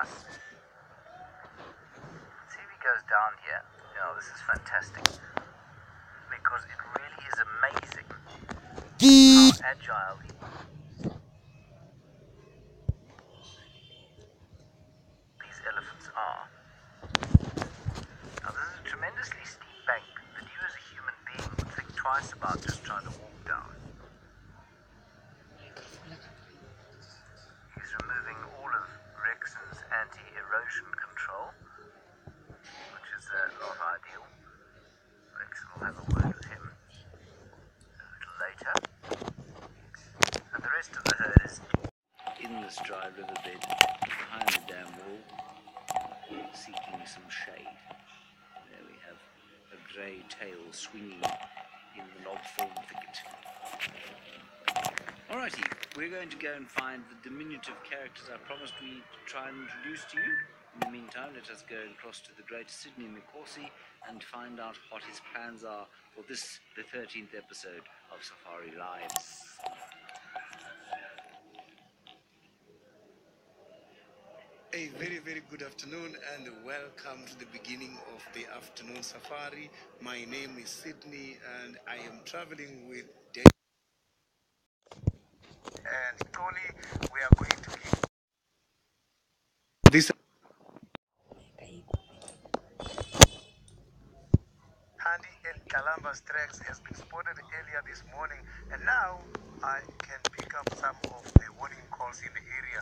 us. See if he goes down here. This is fantastic because it really is amazing how agile these elephants are. Now this is a tremendously steep bank that you as a human being would think twice about just trying to walk down. He's removing all of Rexon's anti-erosion control, which is not ideal. Rexon will have a word with him a little later. And the rest of the herd is in this dry riverbed behind the dam wall, seeking some shade. There we have a grey tail swinging in the log-form thicket. Alrighty, we're going to go and find the diminutive characters I promised we'd try and introduce to you. In the meantime, let us go across to the great Sydney Mikosi and find out what his plans are for this, the 13th episode of Safari Live. A very, very good afternoon and welcome to the beginning of the afternoon safari. My name is Sydney and I am traveling with Dave and Tony. We are going to keep this Handy El Calambas tracks has been spotted earlier this morning, and now I can pick up some of the warning calls in the area.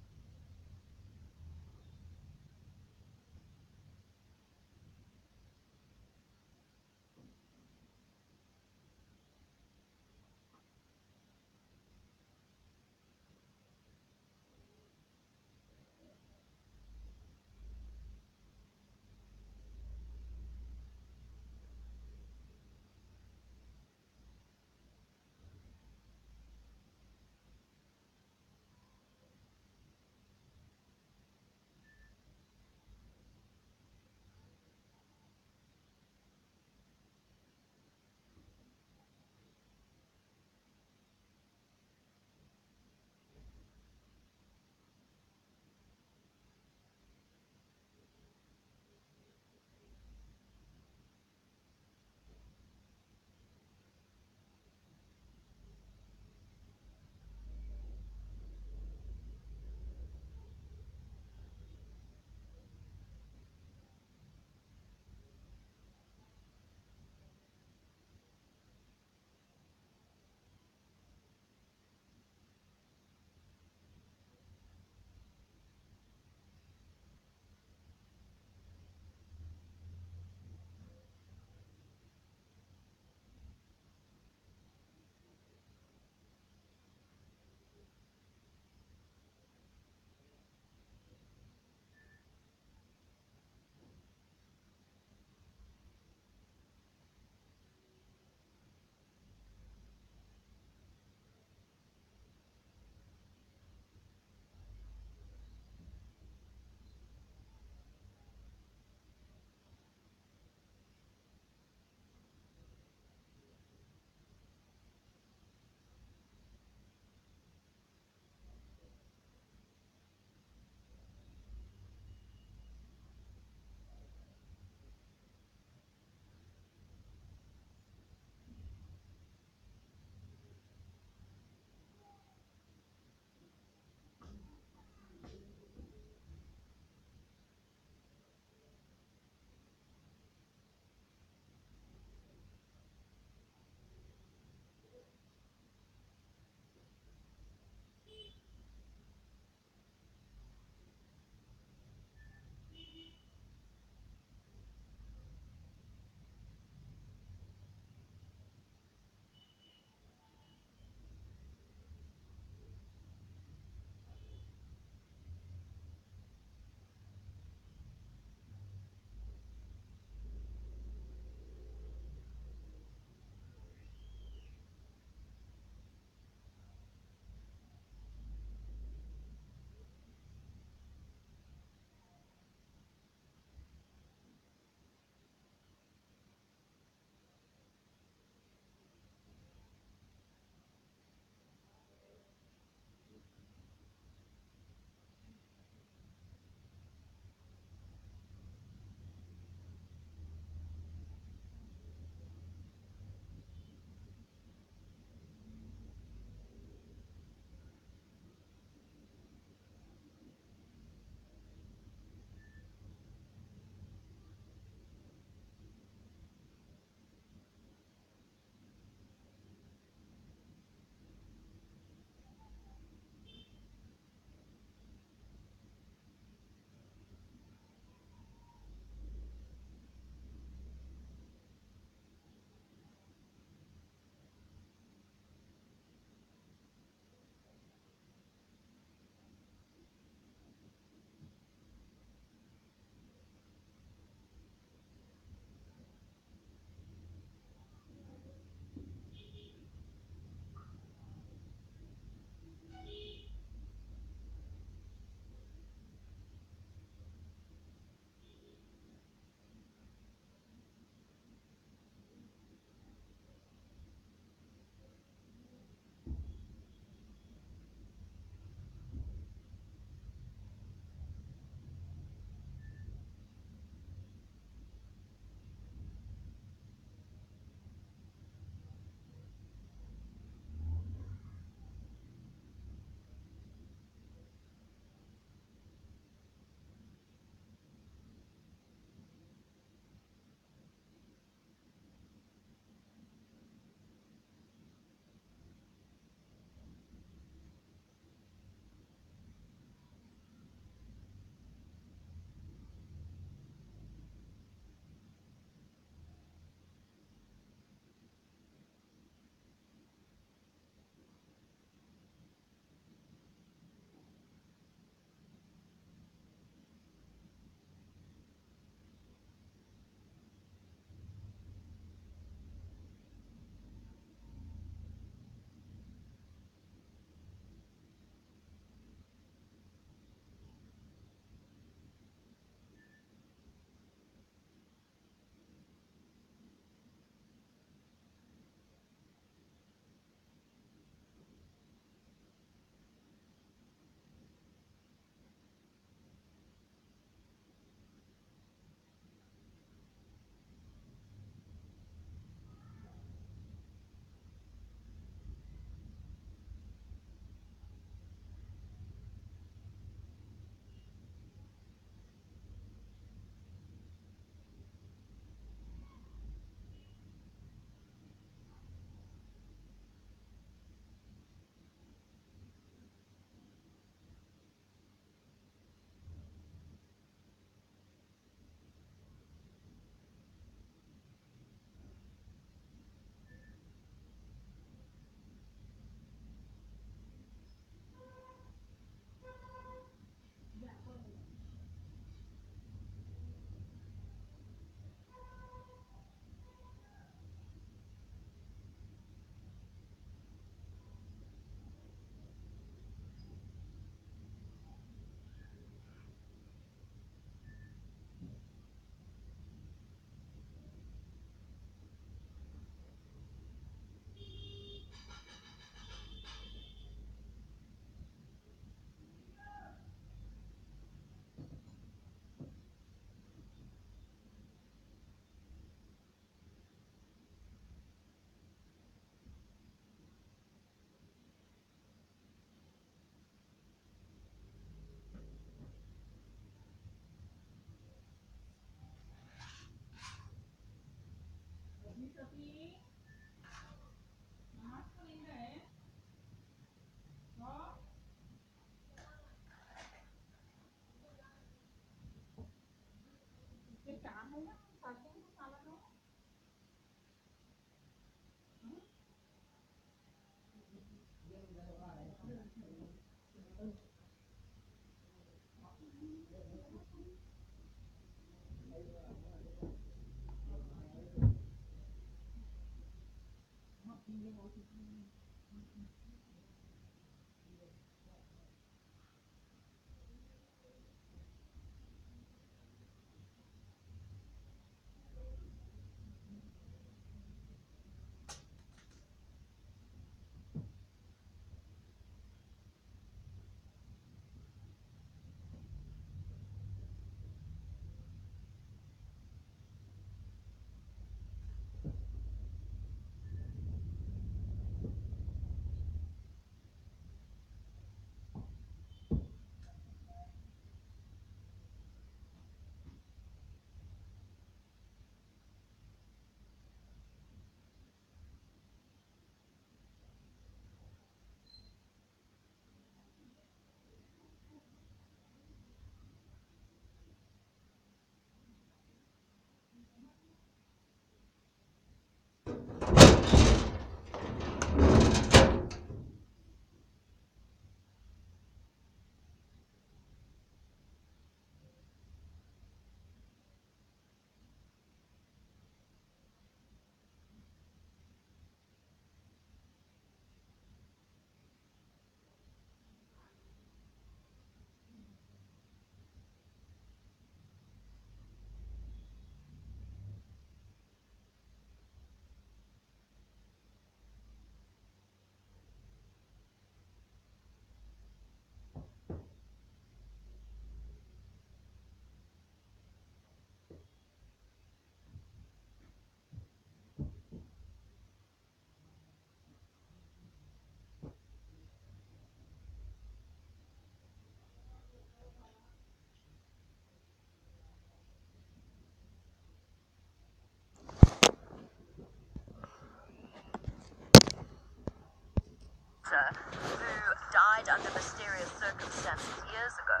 Who died under mysterious circumstances years ago.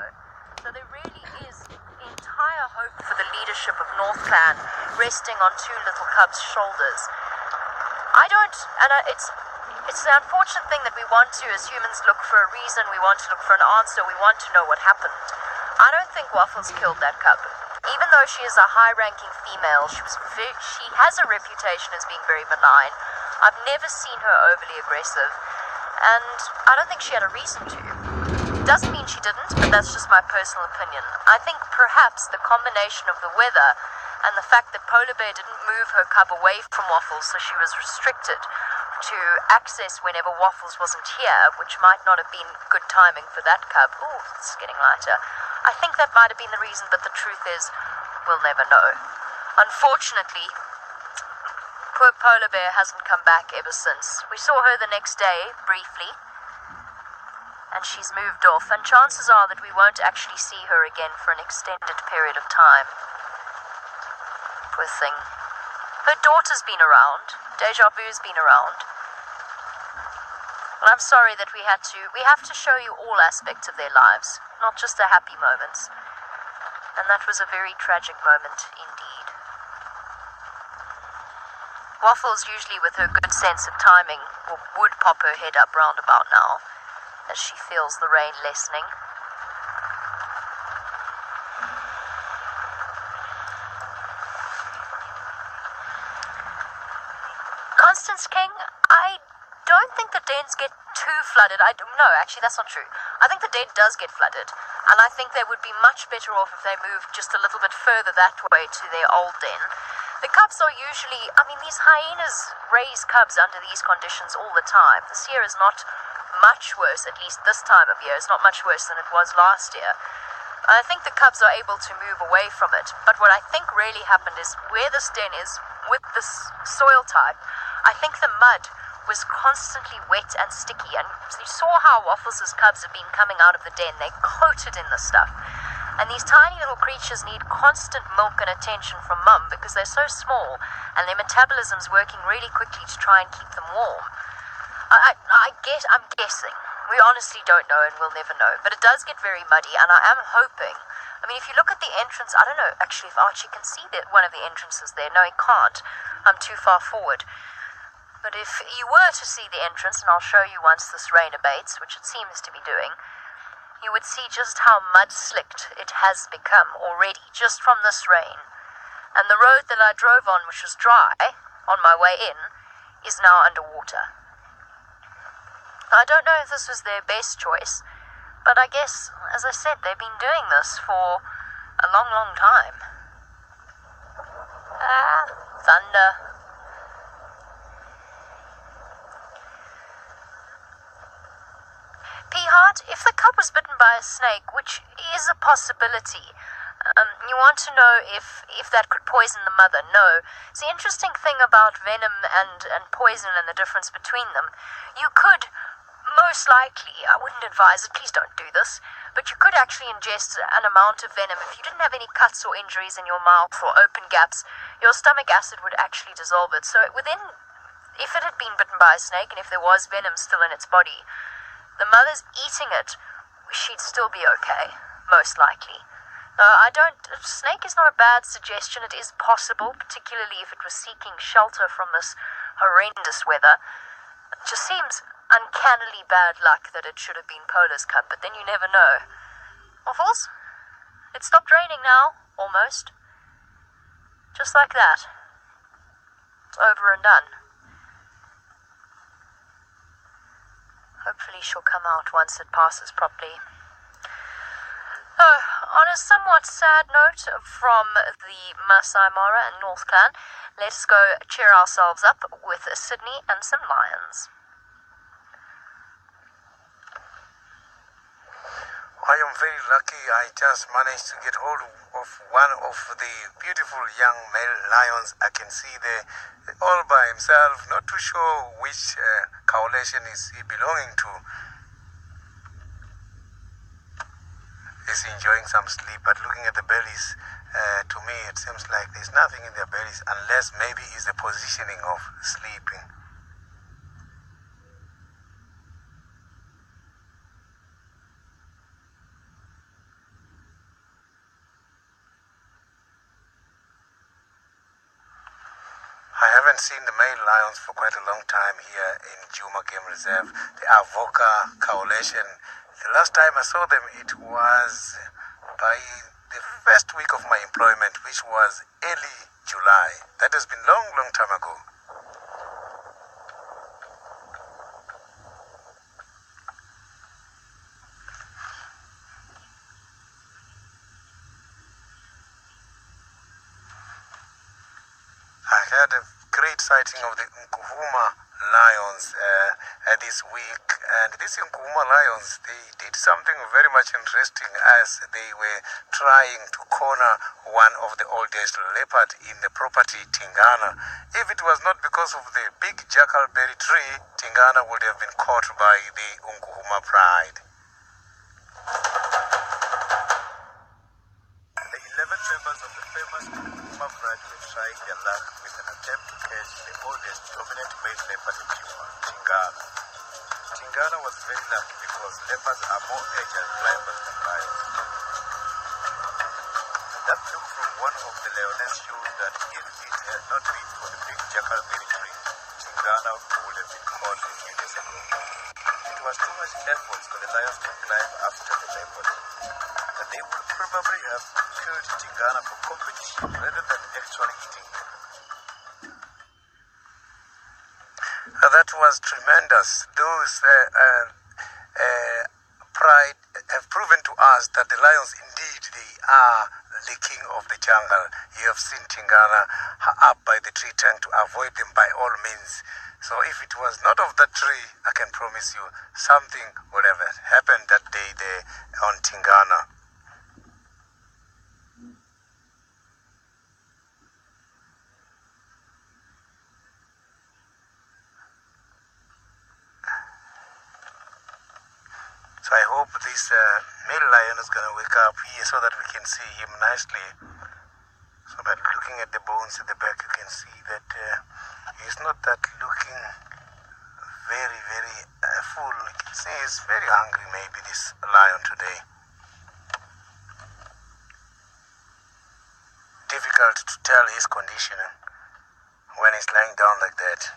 So there really is entire hope for the leadership of North Clan resting on two little cubs' shoulders. It's the unfortunate thing that we want to, as humans, look for a reason, we want to look for an answer, we want to know what happened. I don't think Waffles killed that cub. Even though she is a high-ranking female, she has a reputation as being very benign. I've never seen her overly aggressive, and I don't think she had a reason to. Doesn't mean she didn't, but that's just my personal opinion. I think perhaps the combination of the weather and the fact that Polar Bear didn't move her cub away from Waffles, so she was restricted to access whenever Waffles wasn't here, which might not have been good timing for that cub. Ooh, it's getting lighter. I think that might have been the reason, but the truth is, we'll never know. Unfortunately, poor Polar Bear hasn't come back ever since. We saw her the next day, briefly, and she's moved off, and chances are that we won't actually see her again for an extended period of time. Poor thing. Her daughter's been around. Deja Vu's been around. Well, I'm sorry that we have to show you all aspects of their lives, not just the happy moments. And that was a very tragic moment indeed. Waffles, usually with her good sense of timing, would pop her head up round about now, as she feels the rain lessening. Constance King, I don't think the dens get too flooded. No, actually, that's not true. I think the den does get flooded, and I think they would be much better off if they moved just a little bit further that way to their old den. The cubs are usually, these hyenas raise cubs under these conditions all the time. This year is not much worse, at least this time of year. It's not much worse than it was last year. I think the cubs are able to move away from it, but what I think really happened is where this den is, with this soil type, I think the mud was constantly wet and sticky, and you saw how Waffles' cubs have been coming out of the den. They're coated in the stuff, and these tiny little creatures need constant milk and attention from mum because they're so small and their metabolism's working really quickly to try and keep them warm. I'm guessing. We honestly don't know, and we'll never know. But it does get very muddy, and I am hoping. If you look at the entrance, I don't know actually if Archie can see one of the entrances there. No, he can't. I'm too far forward. But if you were to see the entrance, and I'll show you once this rain abates, which it seems to be doing, you would see just how mud-slicked it has become already, just from this rain. And the road that I drove on, which was dry, on my way in, is now underwater. I don't know if this was their best choice, but I guess, as I said, they've been doing this for a long, long time. Thunder. P-Heart, if the cub was bitten by a snake, which is a possibility, you want to know if that could poison the mother. No. It's the interesting thing about venom and poison and the difference between them. You could, most likely, I wouldn't advise it, please don't do this, but you could actually ingest an amount of venom. If you didn't have any cuts or injuries in your mouth or open gaps, your stomach acid would actually dissolve it. So if it had been bitten by a snake and if there was venom still in its body, the mother's eating it, she'd still be okay, most likely. Snake is not a bad suggestion. It is possible, particularly if it was seeking shelter from this horrendous weather. It just seems uncannily bad luck that it should have been Polar's cub, but then you never know. Waffles? It stopped raining now, almost. Just like that. It's over and done. Hopefully she'll come out once it passes properly. On a somewhat sad note from the Masai Mara and North Clan, let's go cheer ourselves up with Sydney and some lions. I am very lucky. I just managed to get hold of one of the beautiful young male lions. I can see there all by himself, not too sure which coalition is he belonging to. He's enjoying some sleep, but looking at the bellies, to me it seems like there's nothing in their bellies, unless maybe it's the positioning of sleeping. I haven't seen the male lions for quite a long time here in Djuma Game Reserve, the Avoca Coalition. The last time I saw them, it was by the first week of my employment, which was early July. That has been long, long time ago. I had a great sighting of the Nkuhuma lions this week, and these Nkuhuma lions, they did something very much interesting as they were trying to corner one of the oldest leopard in the property, Tingana. If it was not because of the big jackalberry tree, Tingana would have been caught by the Nkuhuma pride. The 11 members of the famous Nkuhuma pride were trying their luck with an attempt to catch the oldest dominant male leopard in Djuma, Tingana. Tingana was very lucky because leopards are more agile climbers than lions. That look from one of the lioness showed that if it had not been for the big jackalberry tree, Tingana would have been caught a few days ago. It was too much effort for the lions to climb after the leopard, and they would probably have killed Tingana for competition rather than actually eating him. That was tremendous. Those pride have proven to us that the lions indeed, they are the king of the jungle. You have seen Tingana up by the tree trying to avoid them by all means. So if it was not of that tree, I can promise you something would have happened that day there on Tingana. So I hope this male lion is going to wake up here so that we can see him nicely. So that looking at the bones at the back, you can see that he's not that looking very, very full. You can see he's very hungry, maybe, this lion today. Difficult to tell his condition when he's lying down like that.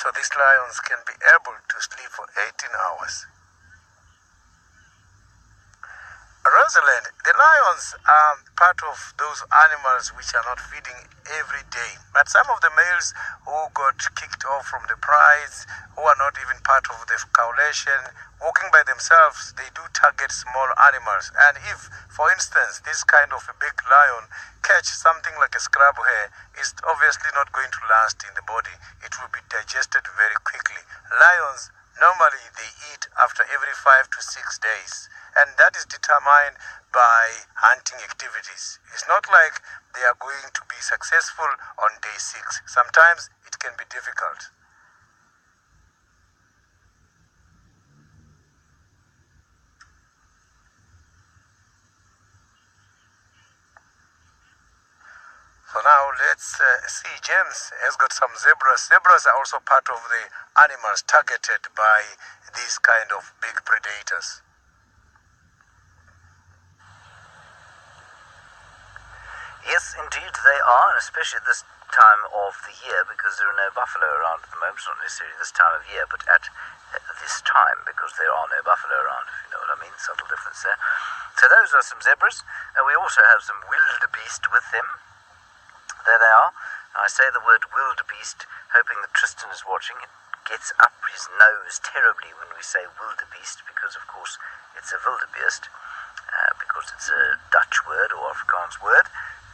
So these lions can be able to sleep for 18 hours. Switzerland, the lions are part of those animals which are not feeding every day. But some of the males who got kicked off from the prides, who are not even part of the coalition, walking by themselves, they do target small animals. And if, for instance, this kind of a big lion catch something like a scrub hair, it's obviously not going to last in the body. It will be digested very quickly. Lions, normally they eat after every 5 to 6 days. And that is determined by hunting activities. It's not like they are going to be successful on day 6. Sometimes it can be difficult. So now let's see, James has got some zebras. Zebras are also part of the animals targeted by these kind of big predators. Yes, indeed they are, and especially at this time of the year, because there are no buffalo around at the moment. It's not necessarily this time of year, but at this time, because there are no buffalo around, if you know what I mean. Subtle difference there. So those are some zebras, and we also have some wildebeest with them. There they are. I say the word wildebeest, hoping that Tristan is watching. It gets up his nose terribly when we say wildebeest, because of course it's a wildebeest, because it's a Dutch word or Afrikaans word,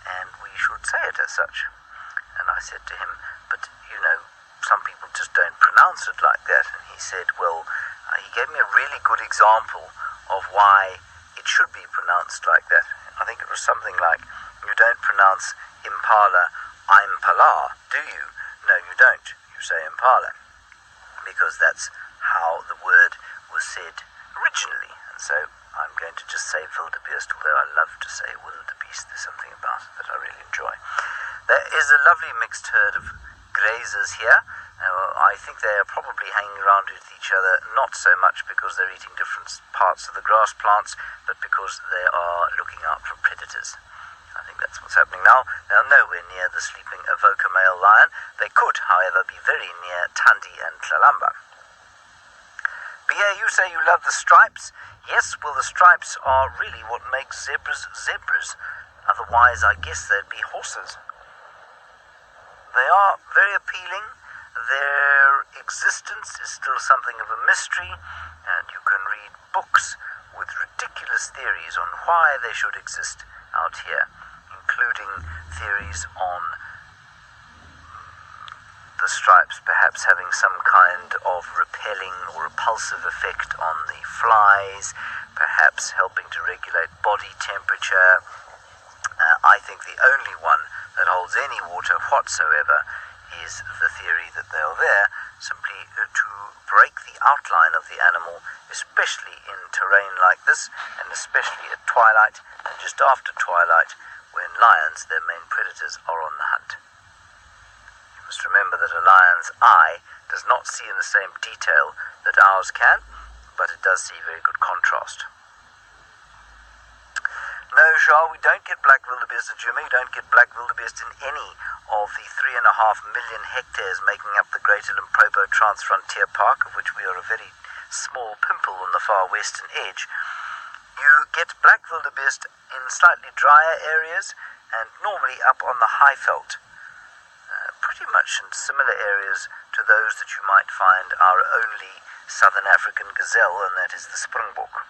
and we should say it as such. And I said to him, but you know, some people just don't pronounce it like that. And he said, well, he gave me a really good example of why it should be pronounced like that. I think it was something like, you don't pronounce impala, impala, do you? No, you don't. You say impala, because that's how the word was said originally. And so I'm going to just say wildebeest, although I love to say wildebeest. There's something about it that I really enjoy. There is a lovely mixed herd of grazers here. I think they are probably hanging around with each other, not so much because they're eating different parts of the grass plants, but because they are looking out for predators. I think that's what's happening now. They're nowhere near the sleeping Avoca male lion. They could, however, be very near Tandi and Tlalamba. Bia, you say you love the stripes? Yes, well, the stripes are really what makes zebras zebras. Otherwise, I guess they'd be horses. They are very appealing. Their existence is still something of a mystery, and you can read books with ridiculous theories on why they should exist out here, including theories on the stripes perhaps having some kind of repelling or repulsive effect on the flies, perhaps helping to regulate body temperature. I think the only one that holds any water whatsoever is the theory that they are there simply to break the outline of the animal, especially in terrain like this, and especially at twilight and just after twilight, when lions, their main predators, are on the hunt. You must remember that a lion's eye does not see in the same detail that ours can, but it does see very good contrast. No, Charles, we don't get black wildebeest at Jimmy. We don't get black wildebeest in any of the 3.5 million hectares making up the Greater Limpopo Transfrontier Park, of which we are a very small pimple on the far western edge. You get black wildebeest in slightly drier areas and normally up on the high veld, pretty much in similar areas to those that you might find our only southern African gazelle, and that is the springbok.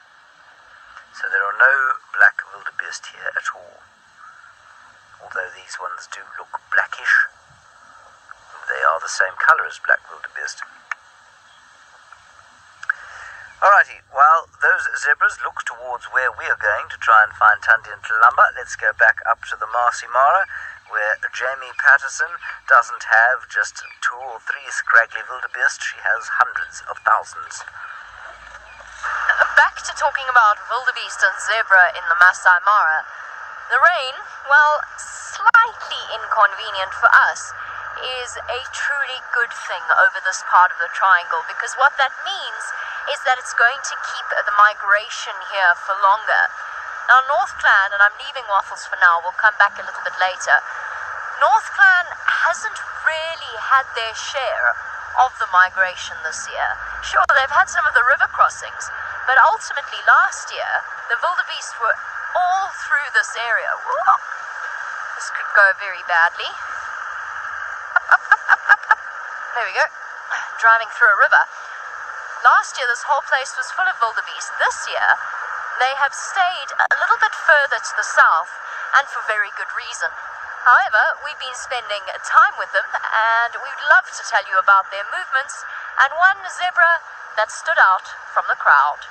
So there are no black wildebeest here at all. Although these ones do look blackish, they are the same colour as black wildebeest. Alrighty, while those zebras look towards where we are going to try and find Tandi and Tlalamba, let's go back up to the Marsi Mara, where Jamie Patterson doesn't have just 2 or 3 scraggly wildebeest, she has hundreds of thousands. Back to talking about wildebeest and zebra in the Masai Mara. The rain, well, slightly inconvenient for us, is a truly good thing over this part of the triangle, because what that means is that it's going to keep the migration here for longer. Now, North Clan, and I'm leaving Waffles for now, we'll come back a little bit later, North Clan hasn't really had their share of the migration this year. Sure, they've had some of the river crossings, but ultimately last year, The wildebeest were all through this area. Whoa. This could go very badly. There we go. Driving through a river. Last year, this whole place was full of wildebeest. This year, they have stayed a little bit further to the south, and for very good reason. However, we've been spending time with them, and we'd love to tell you about their movements and one zebra that stood out from the crowd.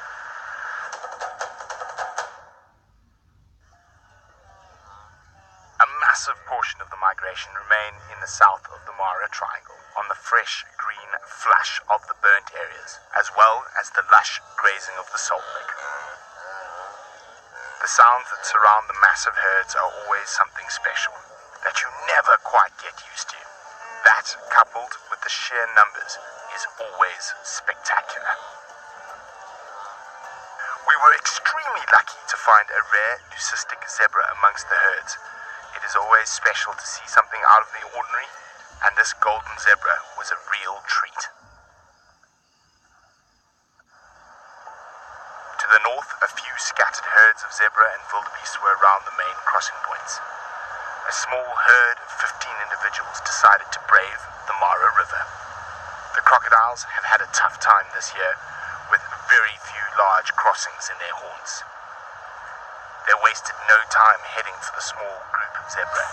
A massive portion of the migration remain in the south of the Mara Triangle, on the fresh green flush of the burnt areas, as well as the lush grazing of the salt lick. The sounds that surround the massive herds are always something special, that you never quite get used to. That, coupled with the sheer numbers, is always spectacular. We were extremely lucky to find a rare leucistic zebra amongst the herds. It is always special to see something out of the ordinary, and this golden zebra was a real treat. To the north, a few scattered herds of zebra and wildebeest were around the main crossing points. A small herd of 15 individuals decided to brave the Mara River. The crocodiles have had a tough time this year, with very few large crossings in their haunts. They wasted no time heading for the small group of zebra.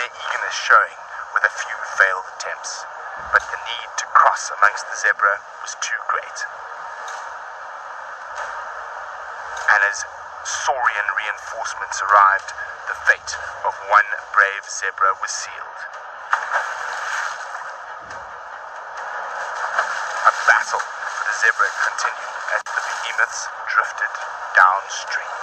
Their eagerness showing, with a few failed attempts, but the need to cross amongst the zebra was too great. And as saurian reinforcements arrived, the fate of one brave zebra was sealed. A battle for the zebra continued as the behemoths drifted downstream.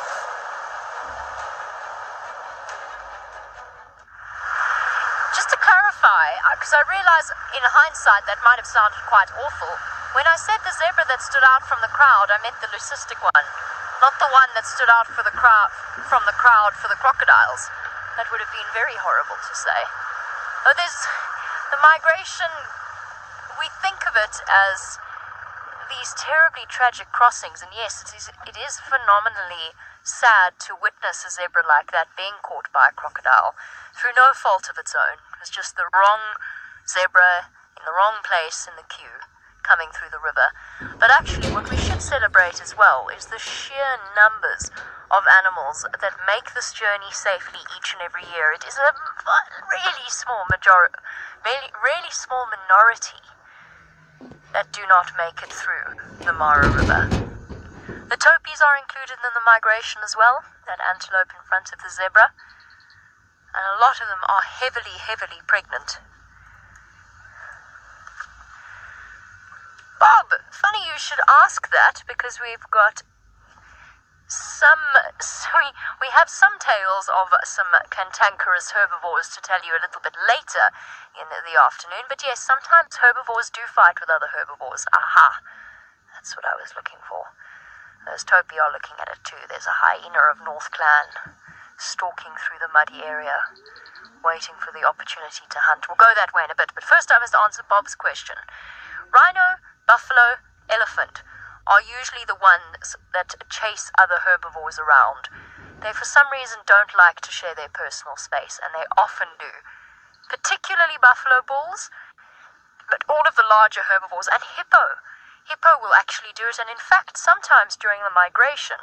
Just to clarify, because I realize in hindsight that might have sounded quite awful, when I said the zebra that stood out from the crowd, I meant the leucistic one, not the one that stood out from the crowd for the crocodiles. That would have been very horrible to say. Oh, there's the migration. We think of it as these terribly tragic crossings, and yes, it is phenomenally sad to witness a zebra like that being caught by a crocodile through no fault of its own. It was just the wrong zebra in the wrong place in the queue coming through the river. But actually, what we should celebrate as well is the sheer numbers of animals that make this journey safely each and every year. It is a really small minority that do not make it through the Mara River. The topies are included in the migration as well, that antelope in front of the zebra, and a lot of them are heavily, heavily pregnant. Bob, funny you should ask that, because we've got we have some tales of some cantankerous herbivores to tell you a little bit later in the afternoon, but yes, sometimes herbivores do fight with other herbivores. Aha, that's what I was looking for. Those topi are looking at it too. There's a hyena of North Clan stalking through the muddy area, waiting for the opportunity to hunt. We'll go that way in a bit, but first I must answer Bob's question. Rhino, buffalo, elephant are usually the ones that chase other herbivores around. They for some reason don't like to share their personal space, and they often do. Particularly buffalo bulls, but all of the larger herbivores, and hippo. Hippo will actually do it, and in fact, sometimes during the migration,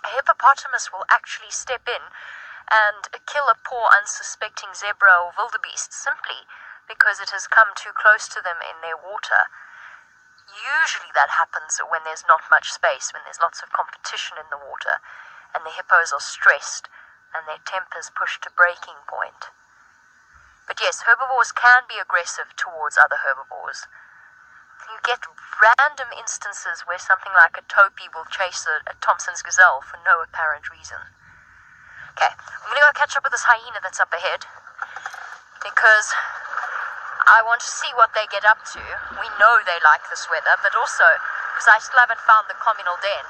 a hippopotamus will actually step in and kill a poor unsuspecting zebra or wildebeest simply because it has come too close to them in their water. Usually that happens when there's not much space, when there's lots of competition in the water, and the hippos are stressed and their tempers pushed to breaking point. But yes, herbivores can be aggressive towards other herbivores. You get random instances where something like a topi will chase a Thompson's gazelle for no apparent reason. Okay, I'm going to go catch up with this hyena that's up ahead, because I want to see what they get up to. We know they like this weather, but also because I still haven't found the communal den.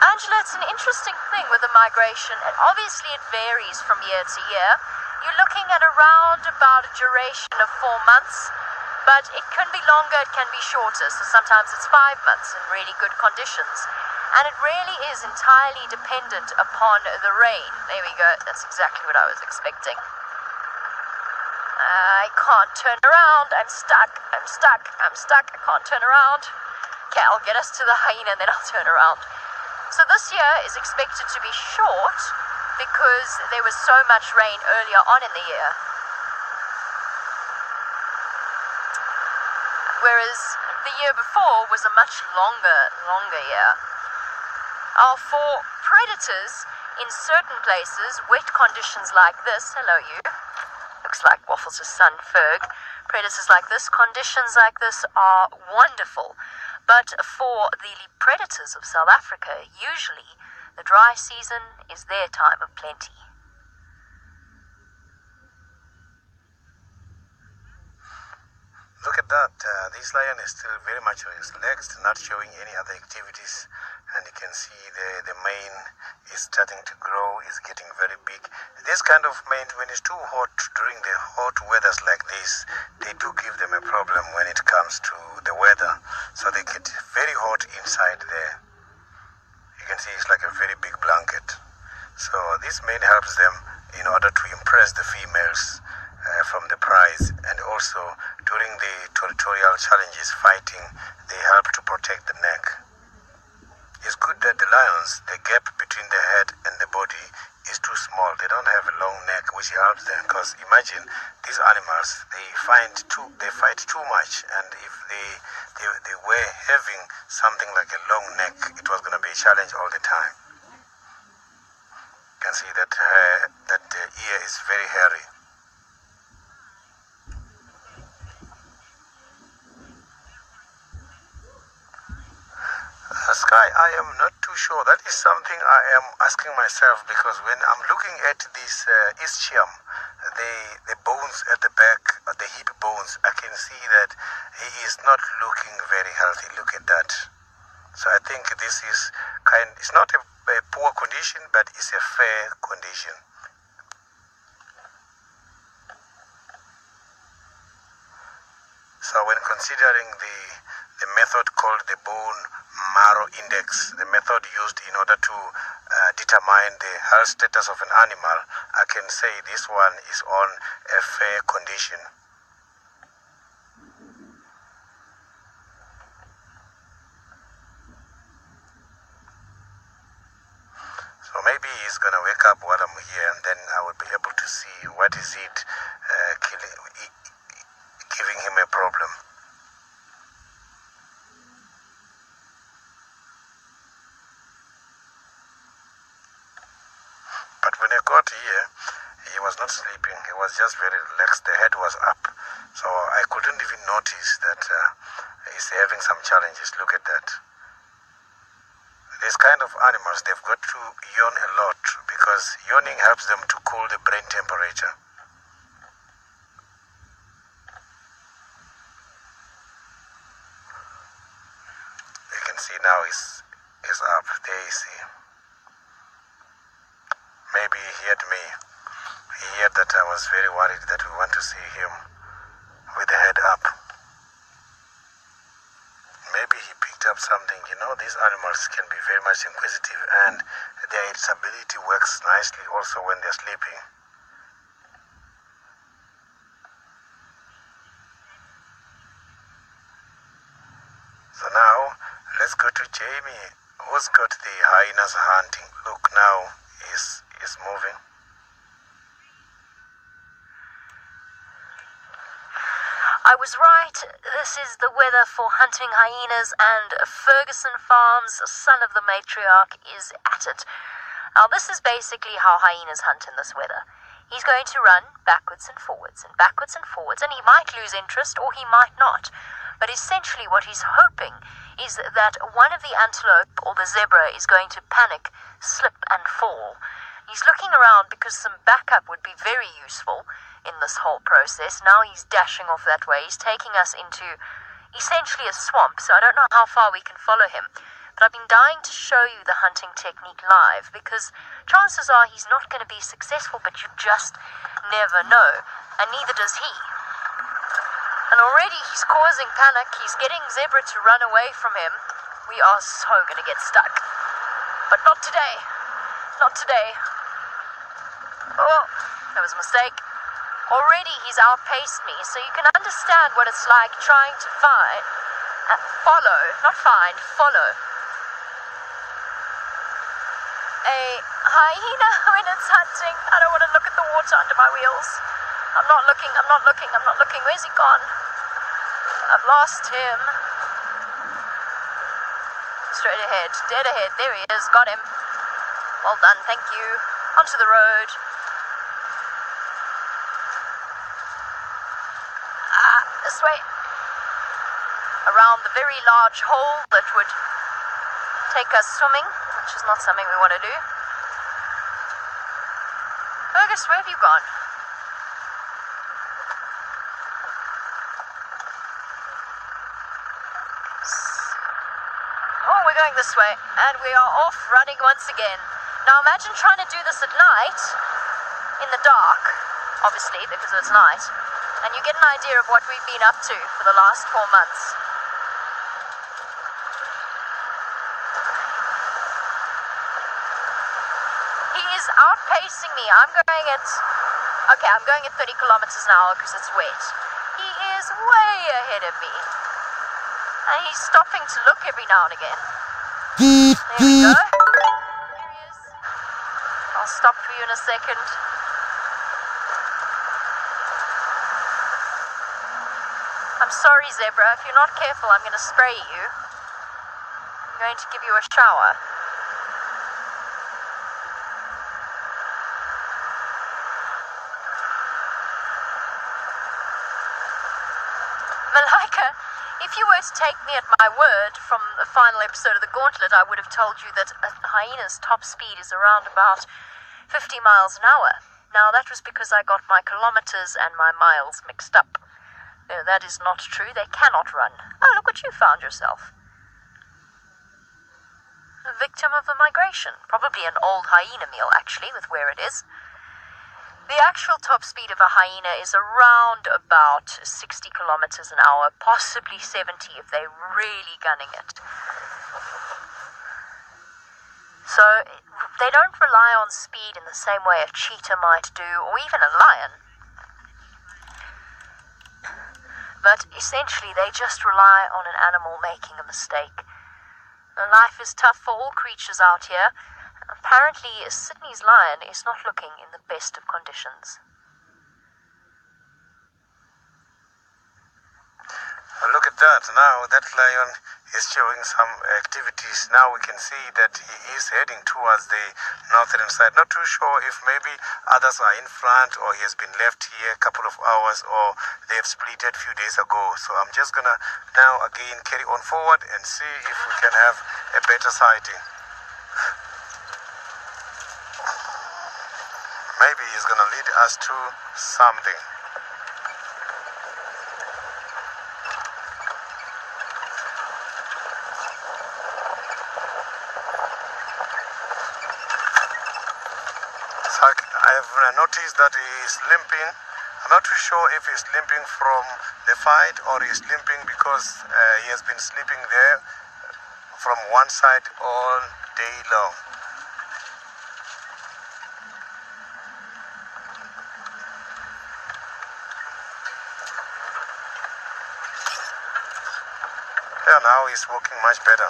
Angela, it's an interesting thing with the migration, and obviously it varies from year to year. You're looking at around about a duration of 4 months, But it can be longer, it can be shorter, so sometimes it's 5 months in really good conditions. And it really is entirely dependent upon the rain. There we go, that's exactly what I was expecting. I can't turn around, I'm stuck, I can't turn around. Okay, I'll get us to the hyena and then I'll turn around. So this year is expected to be short because there was so much rain earlier on in the year. Whereas the year before was a much longer year. For predators in certain places, wet conditions like this, hello you, looks like Waffles' son Ferg, predators like this, conditions like this are wonderful. But for the predators of South Africa, usually the dry season is their time of plenty. Look at that. This lion is still very much relaxed, not showing any other activities. And you can see the mane is starting to grow, is getting very big. This kind of mane, when it's too hot during the hot weathers like this, they do give them a problem when it comes to the weather. So they get very hot inside there. You can see it's like a very big blanket. So this mane helps them in order to impress the females from the prize, and also during the territorial challenges fighting, they help to protect the neck. It's good that the lions, the gap between the head and the body is too small. They don't have a long neck, which helps them, because imagine these animals, they fight too much, and if they were having something like a long neck, it was going to be a challenge all the time. You can see that the ear is very hairy. Sky, I am not too sure. That is something I am asking myself, because when I'm looking at this ischium, the bones at the back, the hip bones, I can see that he is not looking very healthy. Look at that. So I think this is it's not a poor condition, but it's a fair condition. So when considering the method called the bone marrow index, the method used in order to determine the health status of an animal, I can say this one is on a fair condition. So maybe he's going to wake up while I'm here, and then I will be able to see what is it giving him a problem. But when I got here, he was not sleeping. He was just very relaxed. The head was up. So I couldn't even notice that he's having some challenges. Look at that. These kind of animals, they've got to yawn a lot, because yawning helps them to cool the brain temperature. You can see now he's up. There you see. Maybe he heard me. He heard that I was very worried that we want to see him with the head up. Maybe he picked up something. You know, these animals can be very much inquisitive, and their irritability works nicely also when they're sleeping. So now, let's go to Jamie, who's got the hyenas hunting. Look now, is moving. I was right. This is the weather for hunting hyenas, and Ferguson Farms, son of the matriarch, is at it. Now, this is basically how hyenas hunt in this weather. He's going to run backwards and forwards, and backwards and forwards, and he might lose interest or he might not. But essentially what he's hoping is that one of the antelope or the zebra is going to panic, slip and fall. He's looking around because some backup would be very useful in this whole process. Now he's dashing off that way. He's taking us into essentially a swamp, so I don't know how far we can follow him. But I've been dying to show you the hunting technique live, because chances are he's not going to be successful, but you just never know. And neither does he. And And already he's causing panic. He's getting Zebra to run away from him. We are so gonna get stuck. But not today. Not today. Oh, that was a mistake. Already he's outpaced me, so you can understand what it's like trying to follow, not find, follow a hyena when it's hunting. I don't want to look at the water under my wheels. I'm not looking. Where's he gone? I've lost him. Straight ahead, dead ahead. There he is. Got him. Well done, thank you. Onto the road. This way. Around the very large hole that would take us swimming, which is not something we want to do. Fergus, where have you gone? Oh, we're going this way, and we are off running once again. Now imagine trying to do this at night, in the dark, obviously, because it's night, and you get an idea of what we've been up to for the last 4 months. He is outpacing me. I'm going at 30 kilometers an hour because it's wet. He is way ahead of me. And he's stopping to look every now and again. There we go. There he is. I'll stop for you in a second. I'm sorry, Zebra. If you're not careful, I'm going to spray you. I'm going to give you a shower. Malika, if you were to take me at my word from the final episode of The Gauntlet, I would have told you that a hyena's top speed is around about 50 miles an hour. Now, that was because I got my kilometers and my miles mixed up. No, that is not true. They cannot run. Oh, look what you found yourself. A victim of the migration. Probably an old hyena meal, actually, with where it is. The actual top speed of a hyena is around about 60 kilometers an hour, possibly 70 if they're really gunning it. So they don't rely on speed in the same way a cheetah might do, or even a lion. But essentially they just rely on an animal making a mistake. And life is tough for all creatures out here. Apparently, Sydney's lion is not looking in the best of conditions. Look at that. Now that lion is showing some activities. Now we can see that he is heading towards the northern side. Not too sure if maybe others are in front or he has been left here a couple of hours or they have splitted a few days ago. So I'm just going to now again carry on forward and see if we can have a better sighting. Maybe he's going to lead us to something. So I have noticed that he is limping. I'm not too sure if he's limping from the fight or he's limping because he has been sleeping there from one side all day long. Yeah, now he's walking much better.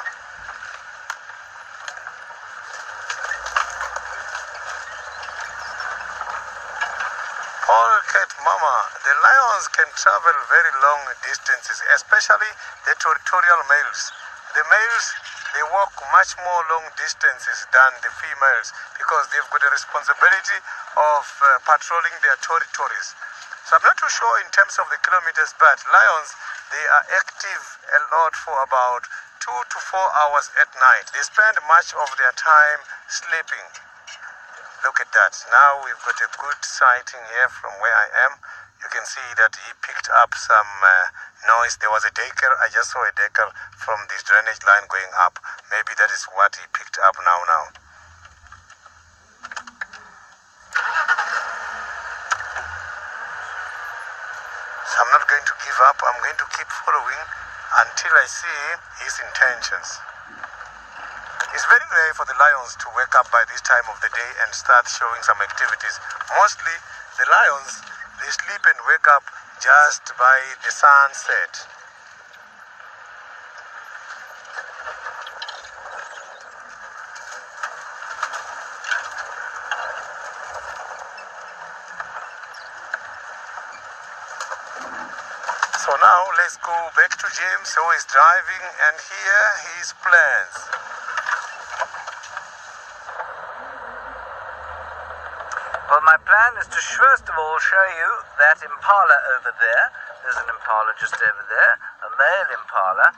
Polecat mama, the lions can travel very long distances, especially the territorial males. The males, they walk much more long distances than the females because they've got a responsibility of patrolling their territories. So I'm not too sure in terms of the kilometers, but lions, they are active a lot for about 2 to 4 hours at night. They spend much of their time sleeping. Look at that. Now we've got a good sighting here from where I am. You can see that he picked up some noise. There was a decker. I just saw a decker from this drainage line going up. Maybe that is what he picked up now. So I'm not going to give up. I'm going to keep following until I see his intentions. It's very rare for the lions to wake up by this time of the day and start showing some activities. Mostly the lions, they sleep and wake up just by the sunset. So now let's go back to James, who is driving, and hear his plans. Well, my plan is to first of all show you that impala over there. There's an impala just over there, a male impala,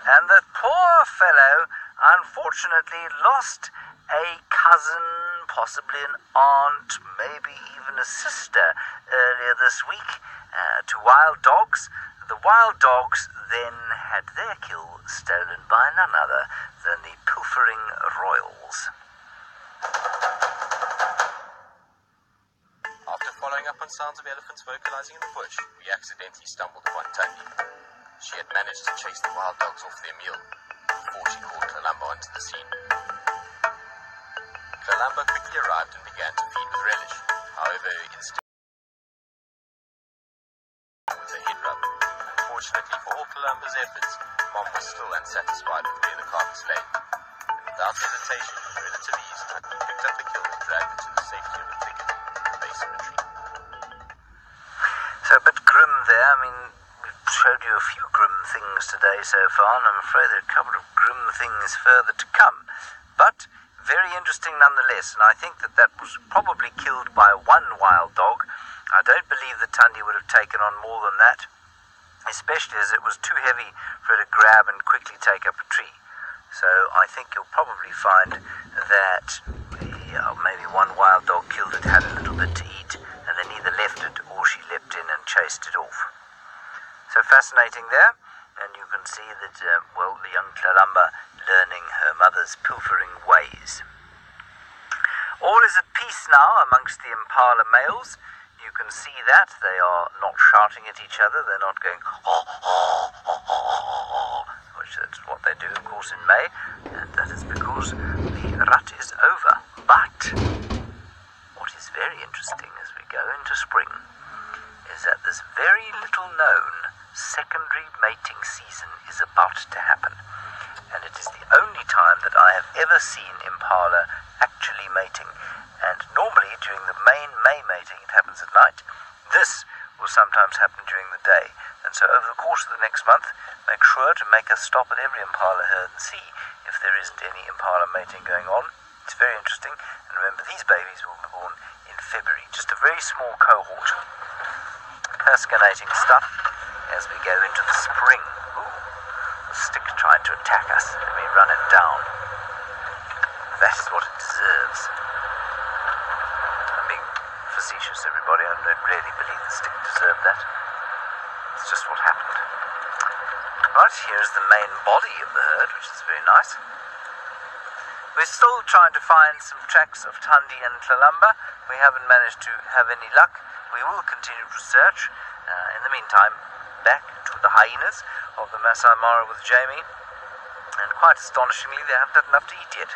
and the poor fellow unfortunately lost a cousin, possibly an aunt, maybe even a sister earlier this week to wild dogs. The wild dogs then had their kill stolen by none other than the pilfering royals. After following up on sounds of elephants vocalizing in the bush, we accidentally stumbled upon Tundi. She had managed to chase the wild dogs off their meal before she called Kalamba onto the scene. Kalamba quickly arrived and began to feed with relish. However, instead with a head rub. Fortunately for all Kalamba's efforts, Mom was still unsatisfied with where the carcass lay. And without hesitation, with relative ease, Tundi picked up the kill and dragged it to the safety of a thicket at the base of a tree. So a bit grim there. I mean, we've showed you a few grim things today so far, and I'm afraid there are a couple of grim things further to come. But very interesting nonetheless, and I think that was probably killed by one wild dog. I don't believe that Tundi would have taken on more than that, especially as it was too heavy for her to grab and quickly take up a tree. So I think you'll probably find that maybe one wild dog killed it, had a little bit to eat, and then either left it or she leapt in and chased it off. So fascinating there, and you can see that, the young Kalamba learning her mother's pilfering ways. All is at peace now amongst the impala males. You can see that they are not shouting at each other. They're not going, which is what they do, of course, in May, and that is because the rut is over. But what is very interesting as we go into spring is that this very little known secondary mating season is about to happen, and it is the only time that I have ever seen impala actually mating. And normally during the main May mating it happens at night. This will sometimes happen during the day, and so over the course of the next month make sure to make a stop at every impala herd and see if there isn't any impala mating going on. It's very interesting, and remember these babies will be born in February, just a very small cohort. Fascinating stuff as we go into the spring. Ooh, the stick trying to attack us. Let me run it down. That is what it deserves. I'm being facetious, everybody. I don't really believe the stick deserved that. It's just what happened. Right, here's the main body of the herd, which is very nice. We're still trying to find some tracks of Tundi and Kalamba. We haven't managed to have any luck. We will continue to search. In the meantime, back to the hyenas of the Masai Mara with Jamie. And quite astonishingly, they haven't had enough to eat yet.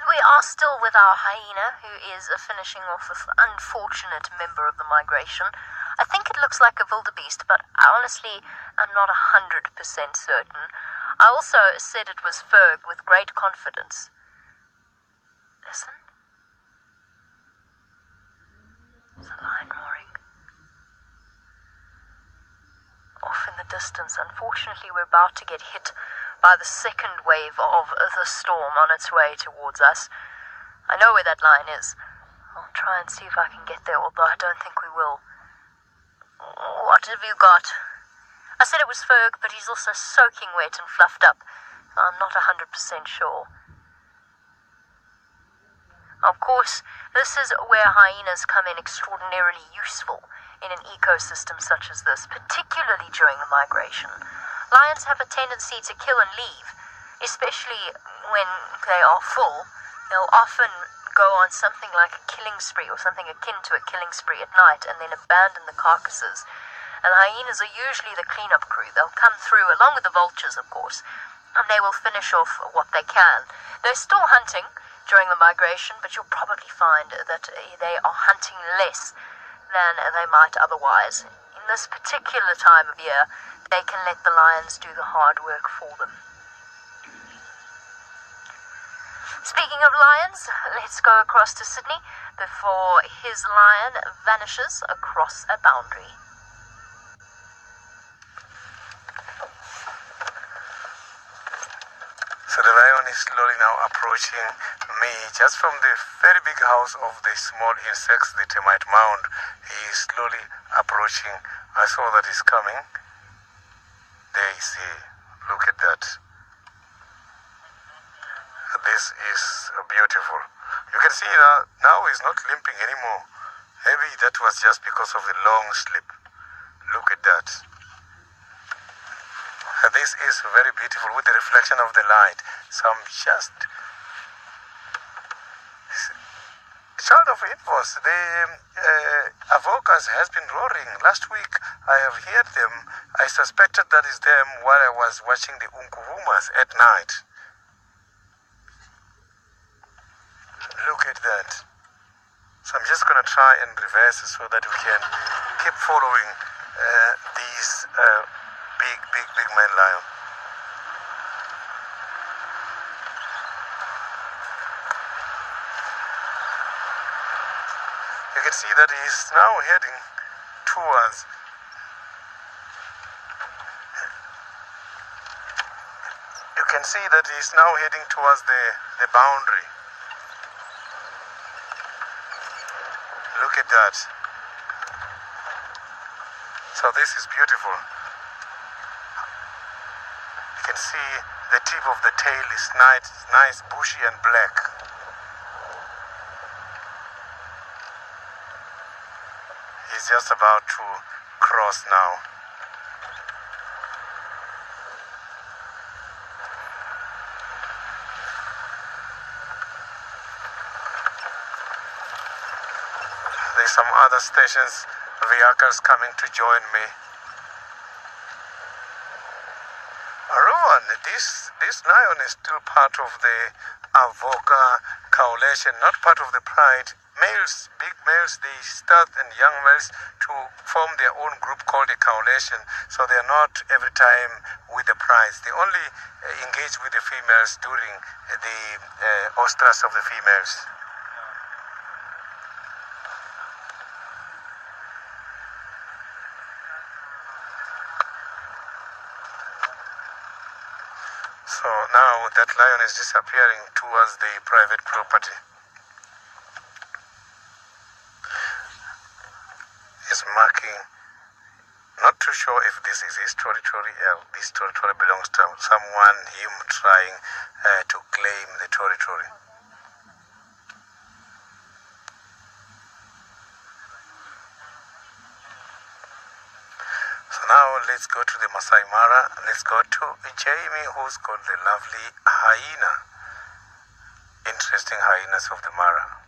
We are still with our hyena, who is finishing off an unfortunate member of the migration. I think it looks like a wildebeest, but honestly, I'm not 100% certain. I also said it was Ferg with great confidence. Listen. There's a lion roaring. Off in the distance, unfortunately, we're about to get hit by the second wave of the storm on its way towards us. I know where that line is. I'll try and see if I can get there, although I don't think we will. What have you got? I said it was Ferg, but he's also soaking wet and fluffed up. I'm not 100% sure. Of course, this is where hyenas come in extraordinarily useful in an ecosystem such as this, particularly during the migration. Lions have a tendency to kill and leave, especially when they are full. They'll often go on something like a killing spree or something akin to a killing spree at night and then abandon the carcasses. And hyenas are usually the cleanup crew. They'll come through, along with the vultures, of course, and they will finish off what they can. They're still hunting during the migration, but you'll probably find that they are hunting less than they might otherwise. In this particular time of year, they can let the lions do the hard work for them. Speaking of lions, let's go across to Sydney before his lion vanishes across a boundary. So the lion is slowly now approaching me just from the very big house of the small insects, the termite mound. He is slowly approaching. I saw that he's coming. There you see. Look at that. This is beautiful. You can see now he's not limping anymore. Maybe that was just because of the long sleep. Look at that. This is very beautiful with the reflection of the light. Some just child of Infos. The avokas has been roaring. Last week I have heard them. I suspected that is them while I was watching the unkuhumas at night. Look at that. So I'm just going to try and reverse so that we can keep following these big man lion. You can see that he's now heading towards the boundary. Look at that. So this is beautiful. You can see the tip of the tail is nice, bushy and black. He's just about to cross now. There's some other stations, vehicles coming to join me. Rowan, this lion is still part of the Avoca coalition, not part of the Pride. Males, big males, they start and young males to form their own group called a coalition, so they're not every time with the Prides. They only engage with the females during the ostrus of the females. So now that lion is disappearing towards the private property. He's marking, not too sure if this is his territory or this territory belongs to someone, him trying to claim the territory. So now let's go to the Masai Mara. Let's go to Jamie, who's got the lovely hyena. Interesting hyenas of the Mara.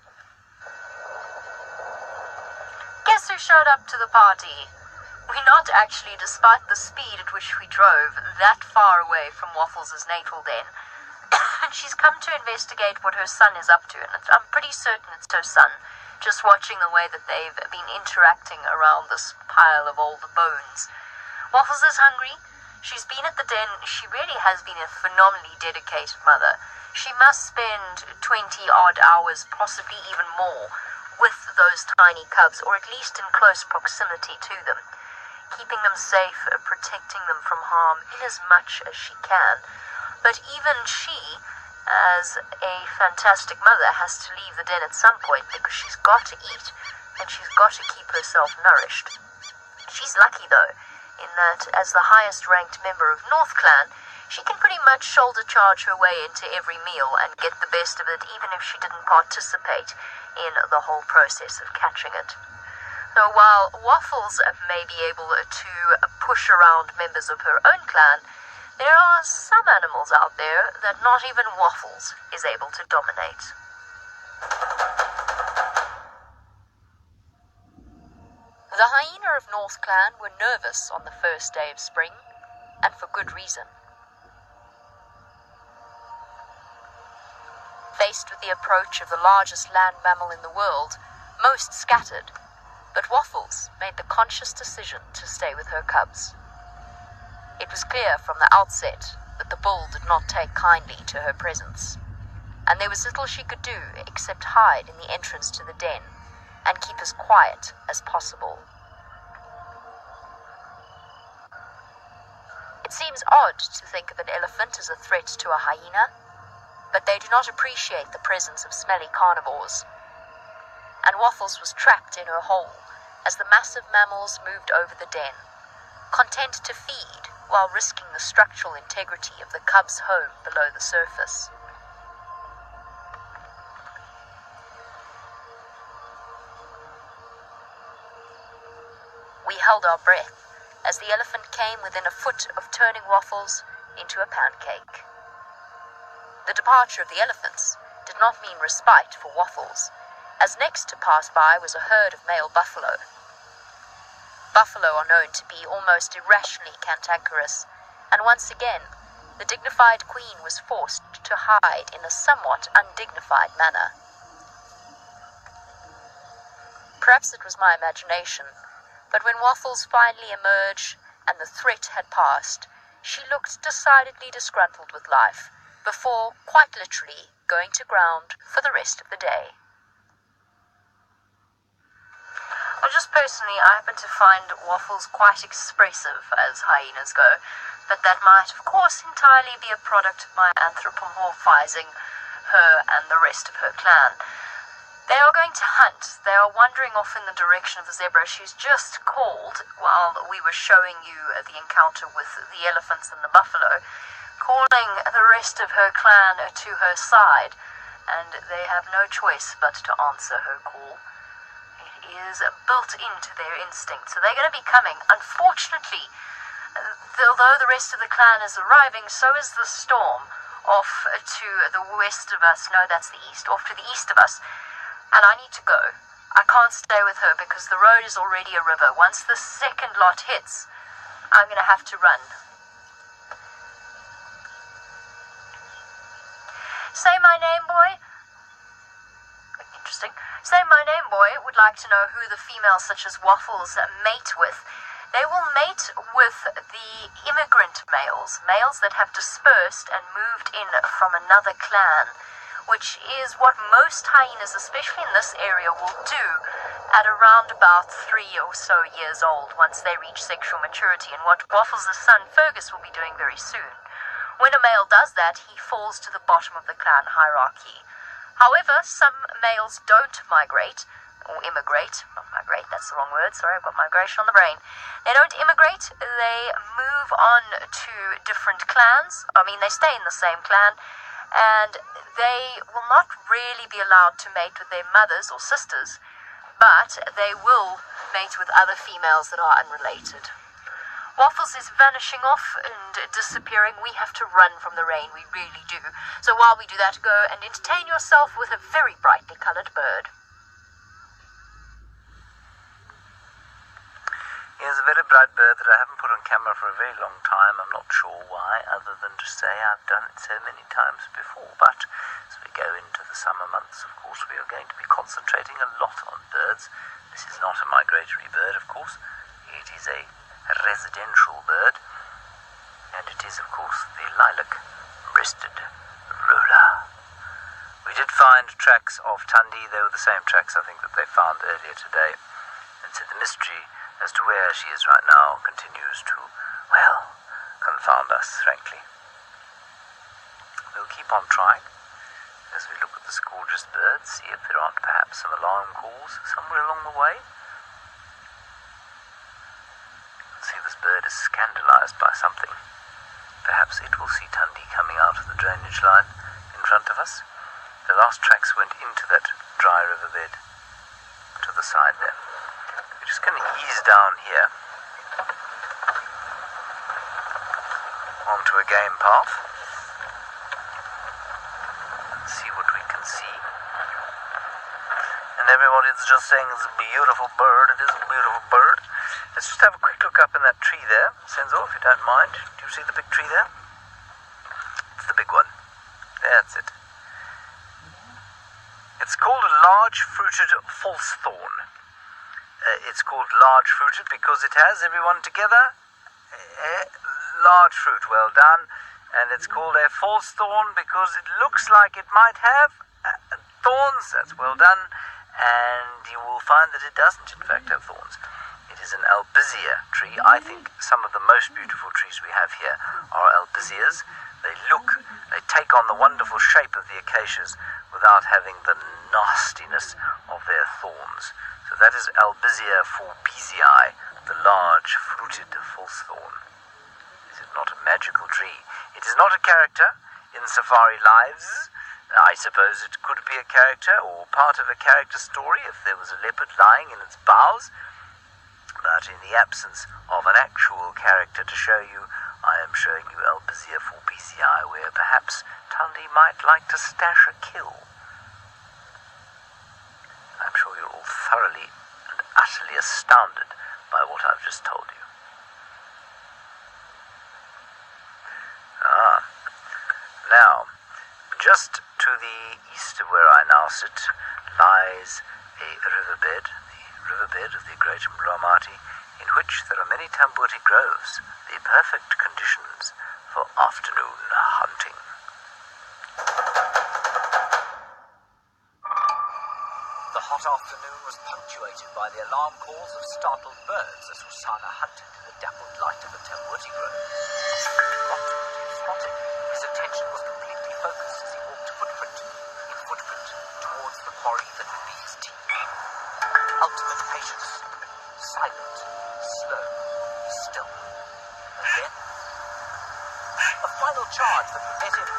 Guess who showed up to the party? We're not actually, despite the speed at which we drove, that far away from Waffles' natal den. She's come to investigate what her son is up to, and I'm pretty certain it's her son, just watching the way that they've been interacting around this pile of all the bones. Waffles is hungry. She's been at the den. She really has been a phenomenally dedicated mother. She must spend 20-odd hours, possibly even more, with those tiny cubs, or at least in close proximity to them, keeping them safe, protecting them from harm in as much as she can. But even she, as a fantastic mother, has to leave the den at some point because she's got to eat and she's got to keep herself nourished. She's lucky, though, in that as the highest ranked member of North Clan, she can pretty much shoulder charge her way into every meal and get the best of it, even if she didn't participate in the whole process of catching it. So while Waffles may be able to push around members of her own clan, there are some animals out there that not even Waffles is able to dominate. The hyena of North Clan were nervous on the first day of spring, and for good reason. Faced with the approach of the largest land mammal in the world, most scattered, but Waffles made the conscious decision to stay with her cubs. It was clear from the outset that the bull did not take kindly to her presence, and there was little she could do except hide in the entrance to the den and keep as quiet as possible. It seems odd to think of an elephant as a threat to a hyena, but they do not appreciate the presence of smelly carnivores. And Waffles was trapped in her hole as the massive mammals moved over the den, content to feed while risking the structural integrity of the cub's home below the surface. We held our breath as the elephant came within a foot of turning Waffles into a pancake. The departure of the elephants did not mean respite for Waffles, as next to pass by was a herd of male buffalo. Buffalo are known to be almost irrationally cantankerous, and once again, the dignified queen was forced to hide in a somewhat undignified manner. Perhaps it was my imagination, but when Waffles finally emerged and the threat had passed, she looked decidedly disgruntled with life, before, quite literally, going to ground for the rest of the day. Well, just personally, I happen to find Waffles quite expressive as hyenas go, but that might, of course, entirely be a product of my anthropomorphizing her and the rest of her clan. They are going to hunt. They are wandering off in the direction of the zebra she's just called while we were showing you the encounter with the elephants and the buffalo, calling the rest of her clan to her side, and they have no choice but to answer her call. It is built into their instinct, so they're going to be coming. Unfortunately, although the rest of the clan is arriving, so is the storm off to the west of us. No, that's the east. Off to the east of us. And I need to go. I can't stay with her because the road is already a river. Once the second lot hits, I'm going to have to run. Say my name, boy. Interesting. Say my name, boy would like to know who the females such as Waffles mate with. They will mate with the immigrant males, males that have dispersed and moved in from another clan, which is what most hyenas, especially in this area, will do at around about 3 or so years old once they reach sexual maturity, and what Waffles' son Fergus will be doing very soon. When a male does that, he falls to the bottom of the clan hierarchy. However, some males don't migrate, or immigrate. Not migrate, that's the wrong word. Sorry, I've got migration on the brain. They don't immigrate, they move on to different clans. I mean, they stay in the same clan, and they will not really be allowed to mate with their mothers or sisters, but they will mate with other females that are unrelated. Waffles is vanishing off and disappearing. We have to run from the rain, we really do. So while we do that, go and entertain yourself with a very brightly coloured bird. Here's a very bright bird that I haven't put on camera for a very long time. I'm not sure why, other than to say I've done it so many times before. But as we go into the summer months, of course, we are going to be concentrating a lot on birds. This is not a migratory bird, of course. It is a residential bird. And it is, of course, the lilac-breasted roller. We did find tracks of Tundi. They were the same tracks, I think, that they found earlier today. And so the mystery as to where she is right now continues to, well, confound us, frankly. We'll keep on trying as we look at this gorgeous bird, see if there aren't perhaps some alarm calls somewhere along the way. See, this bird is scandalized by something. Perhaps it will see Tundi coming out of the drainage line in front of us. The last tracks went into that dry riverbed to the side there. We're just going to ease down here onto a game path and see what we can see. and everybody's just saying it's a beautiful bird. It is a beautiful bird. Let's just have a quick look up in that tree there, Senzo, if you don't mind. Do you see the big tree there? It's the big one. That's it. It's called a large-fruited false thorn. It's called large-fruited because it has everyone together. Large fruit, well done. And it's called a false thorn because it looks like it might have thorns. That's well done. And you will find that it doesn't, in fact, have thorns. It is an albizia tree. I think some of the most beautiful trees we have here are albizias. They take on the wonderful shape of the acacias without having the nastiness of their thorns. So that is Albizia forbesii, the large fruited false thorn. Is it not a magical tree? It is not a character in Safari Lives. I suppose it could be a character or part of a character story if there was a leopard lying in its boughs. But in the absence of an actual character to show you, I am showing you Albizia forbesii, where perhaps Tundi might like to stash a kill. I'm sure you're all thoroughly and utterly astounded by what I've just told you. Now, just to the east of where I now sit lies a riverbed, the riverbed of the Great Mlomati, in which there are many tambuti groves, the perfect conditions for afternoon hunting. The hot afternoon was punctuated by the alarm calls of startled birds as Hosana hunted in the dappled light of a tambuti grove. Spotted. His attention was completely focused as he walked footprint towards the quarry that would be his team. Ultimate patience, silent, slow, still. And then, a final charge that would let him...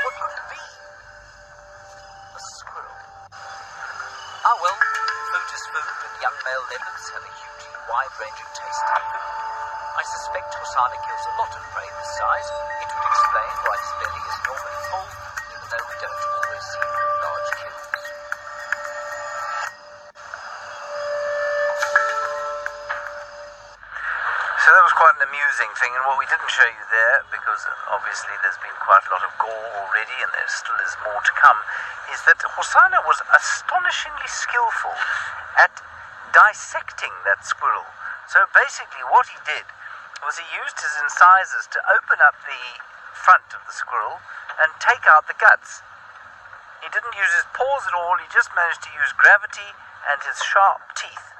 What could it be? A squirrel. Ah well, food is food, and young male leopards have a hugely wide-ranging taste in food. I suspect Hosana kills a lot of prey this size. It would explain why his belly is normally full, even though we don't always see him with large kills. So that was quite an amusing thing, and what we didn't show you there, because obviously there's been quite a lot of gore already and there still is more to come, is that Hosana was astonishingly skillful at dissecting that squirrel. So basically what he did was he used his incisors to open up the front of the squirrel and take out the guts. He didn't use his paws at all, he just managed to use gravity and his sharp teeth.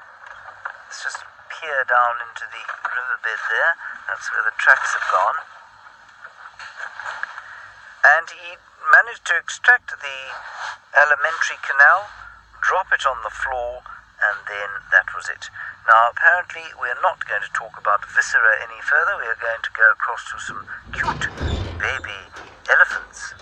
Let's just peer down into the riverbed there. That's where the tracks have gone. And he managed to extract the alimentary canal, drop it on the floor, and then that was it. Now, apparently, we're not going to talk about viscera any further. We are going to go across to some cute baby elephants.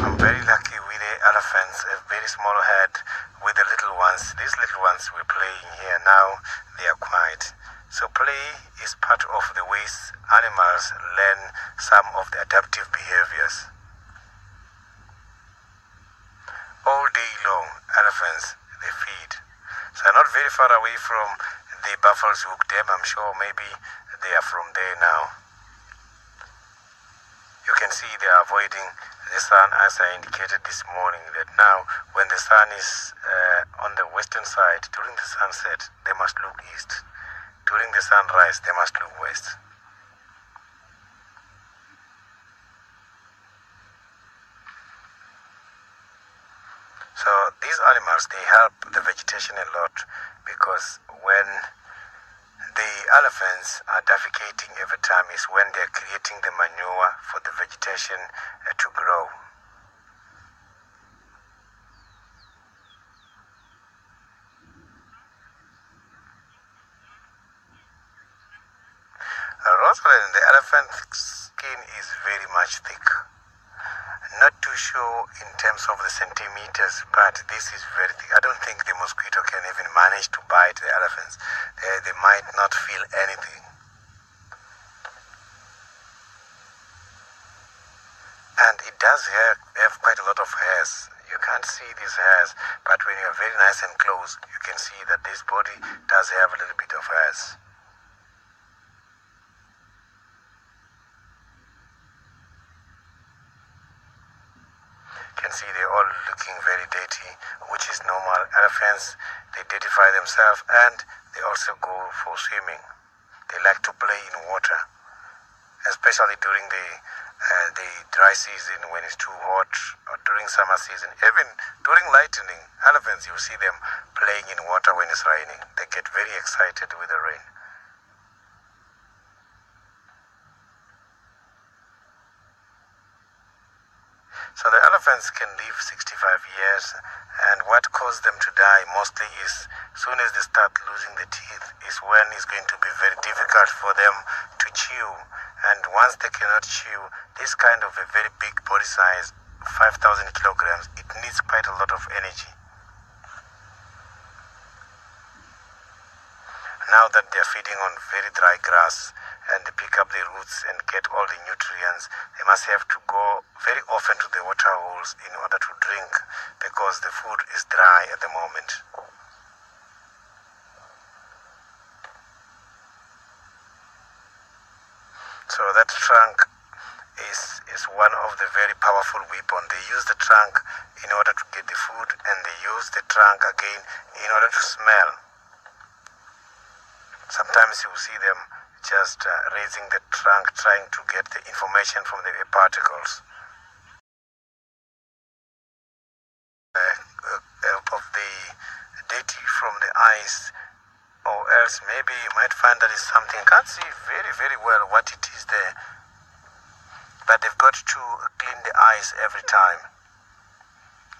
I'm very lucky with the elephants, a very small head with the little ones. These little ones we're playing here now, they are quiet. So play is part of the ways animals learn some of the adaptive behaviors. All day long, elephants, they feed. So I'm not very far away from the Buffalo's Hook Dam. I'm sure maybe they are from there now. You can see they are avoiding the sun, as I indicated this morning, that now when the sun is on the western side, during the sunset, they must look east. During the sunrise, they must look west. So these animals, they help the vegetation a lot, because when the elephants are defecating every time is when they're creating the manure for the vegetation to grow. Rosalind, the elephant skin is very much thick. Not too sure in terms of the centimeters, but this is very thick. I don't think the mosquito can even manage to bite the elephants. They might not feel anything. does have quite a lot of hairs. You can't see these hairs, but when you're very nice and close, you can see that this body does have a little bit of hairs. You can see they're all looking very dirty, which is normal. Elephants, they dirtify themselves, and they also go for swimming. They like to play in water, especially during the dry season when it's too hot, or during summer season. Even during lightning, elephants, you see them playing in water when it's raining. They get very excited with the rain. So the elephants can live 65 years, and what caused them to die mostly is soon as they start losing the teeth is when it's going to be very difficult for them to chew. And once they cannot chew, this kind of a very big body size, 5,000 kilograms, it needs quite a lot of energy. Now that they're feeding on very dry grass and they pick up the roots and get all the nutrients, they must have to go very often to the water holes in order to drink because the food is dry at the moment. So that trunk is one of the very powerful weapons. They use the trunk in order to get the food, and they use the trunk again in order to smell. Sometimes you see them just raising the trunk, trying to get the information from the particles of the dirty from the ice, or else maybe you might find that it's something. Can't see very well what it is there, but they've got to clean the ice every time.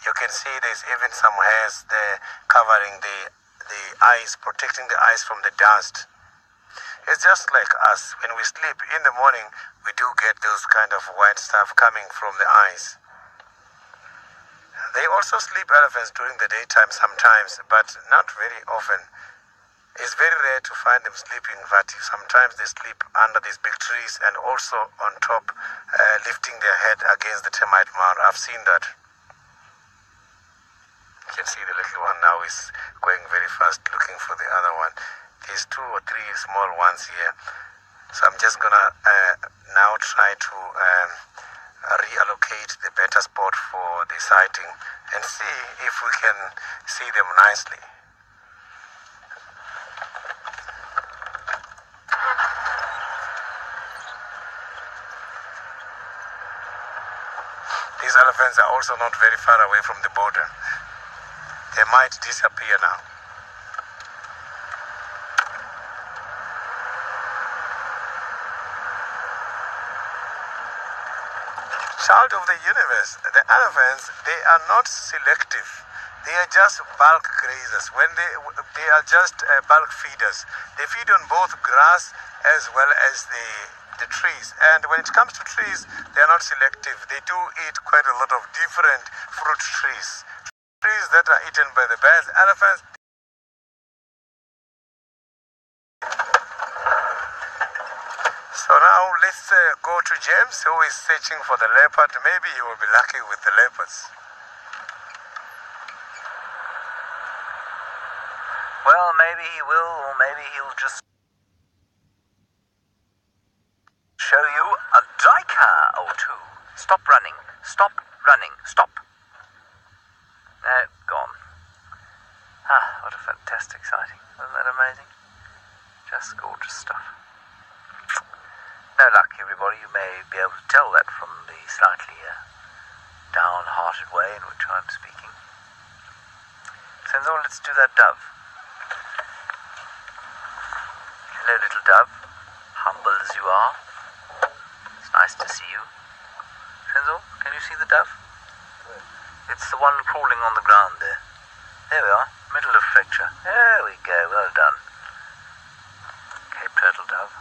You can see there's even some hairs there covering the ice, protecting the ice from the dust. It's just like us. When we sleep in the morning, we do get those kind of white stuff coming from the ice. They also sleep, elephants, during the daytime sometimes, but not very often. It's very rare to find them sleeping, but sometimes they sleep under these big trees and also on top, lifting their head against the termite mound. I've seen that. You can see the little one now is going very fast looking for the other one. There's 2 or 3 small ones here. So I'm just gonna now try to reallocate the better spot for the sighting and see if we can see them nicely. These elephants are also not very far away from the border. They might disappear now. Child of the universe, the elephants, they are not selective. They are just bulk grazers. When they are just bulk feeders. They feed on both grass as well as the trees. And when it comes to trees, they are not selective. They do eat quite a lot of different fruit trees. Trees that are eaten by the bears, elephants. So now let's go to James, who is searching for the leopard. Maybe he will be lucky with the leopards. Well, maybe he will, or maybe he'll just show you a duiker or two. Stop running. Stop running. Stop. Gone. Ah, what a fantastic sighting. Wasn't that amazing? Just gorgeous stuff. No luck, everybody. You may be able to tell that from the slightly downhearted way in which I'm speaking. Senzo, let's do that dove. Hello, little dove. Humble as you are. It's nice to see you. Senzo, can you see the dove? It's the one crawling on the ground there. There we are, middle of picture. There we go, well done. Cape turtle dove.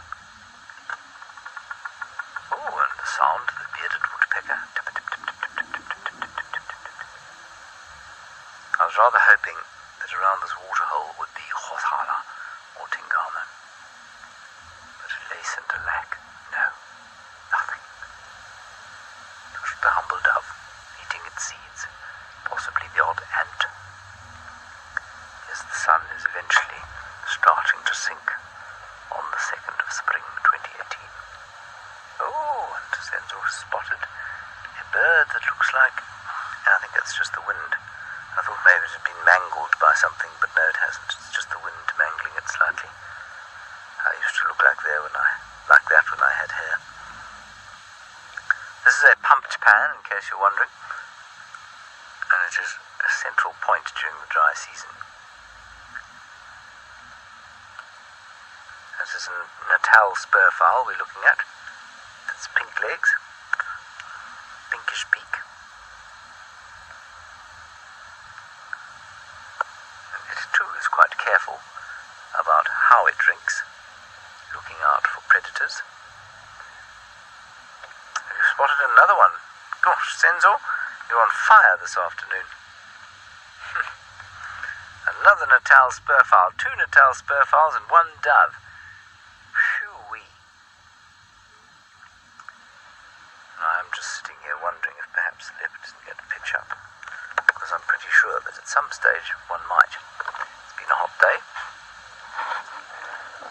Oh, and the sound of the bearded woodpecker. Tip, tip, tip, tip, tip, tip, tip, tip, tip, tip, tip, tip. I was rather hoping that around this waterhole would be Hothala or Tingama. But lace and a lack, no, nothing. Just the humble dove. sink on the 2nd of spring 2018. Oh, and Senzo spotted a bird that looks like, I think that's just the wind. I thought maybe it had been mangled by something, but no, it hasn't. It's just the wind mangling it slightly. I used to look like that when I had hair. This is a pumped pan, in case you're wondering, and it is a central point during the dry season. This is a Natal spurfowl we're looking at. It's pink legs, pinkish beak. And it too is quite careful about how it drinks, looking out for predators. Have you spotted another one? Gosh, Senzo, you're on fire this afternoon. Another Natal spurfowl, 2 Natal spurfowls and 1 dove. Phew-wee. I'm just sitting here wondering if perhaps the leopard didn't get a pitch up, because I'm pretty sure that at some stage one might. It's been a hot day.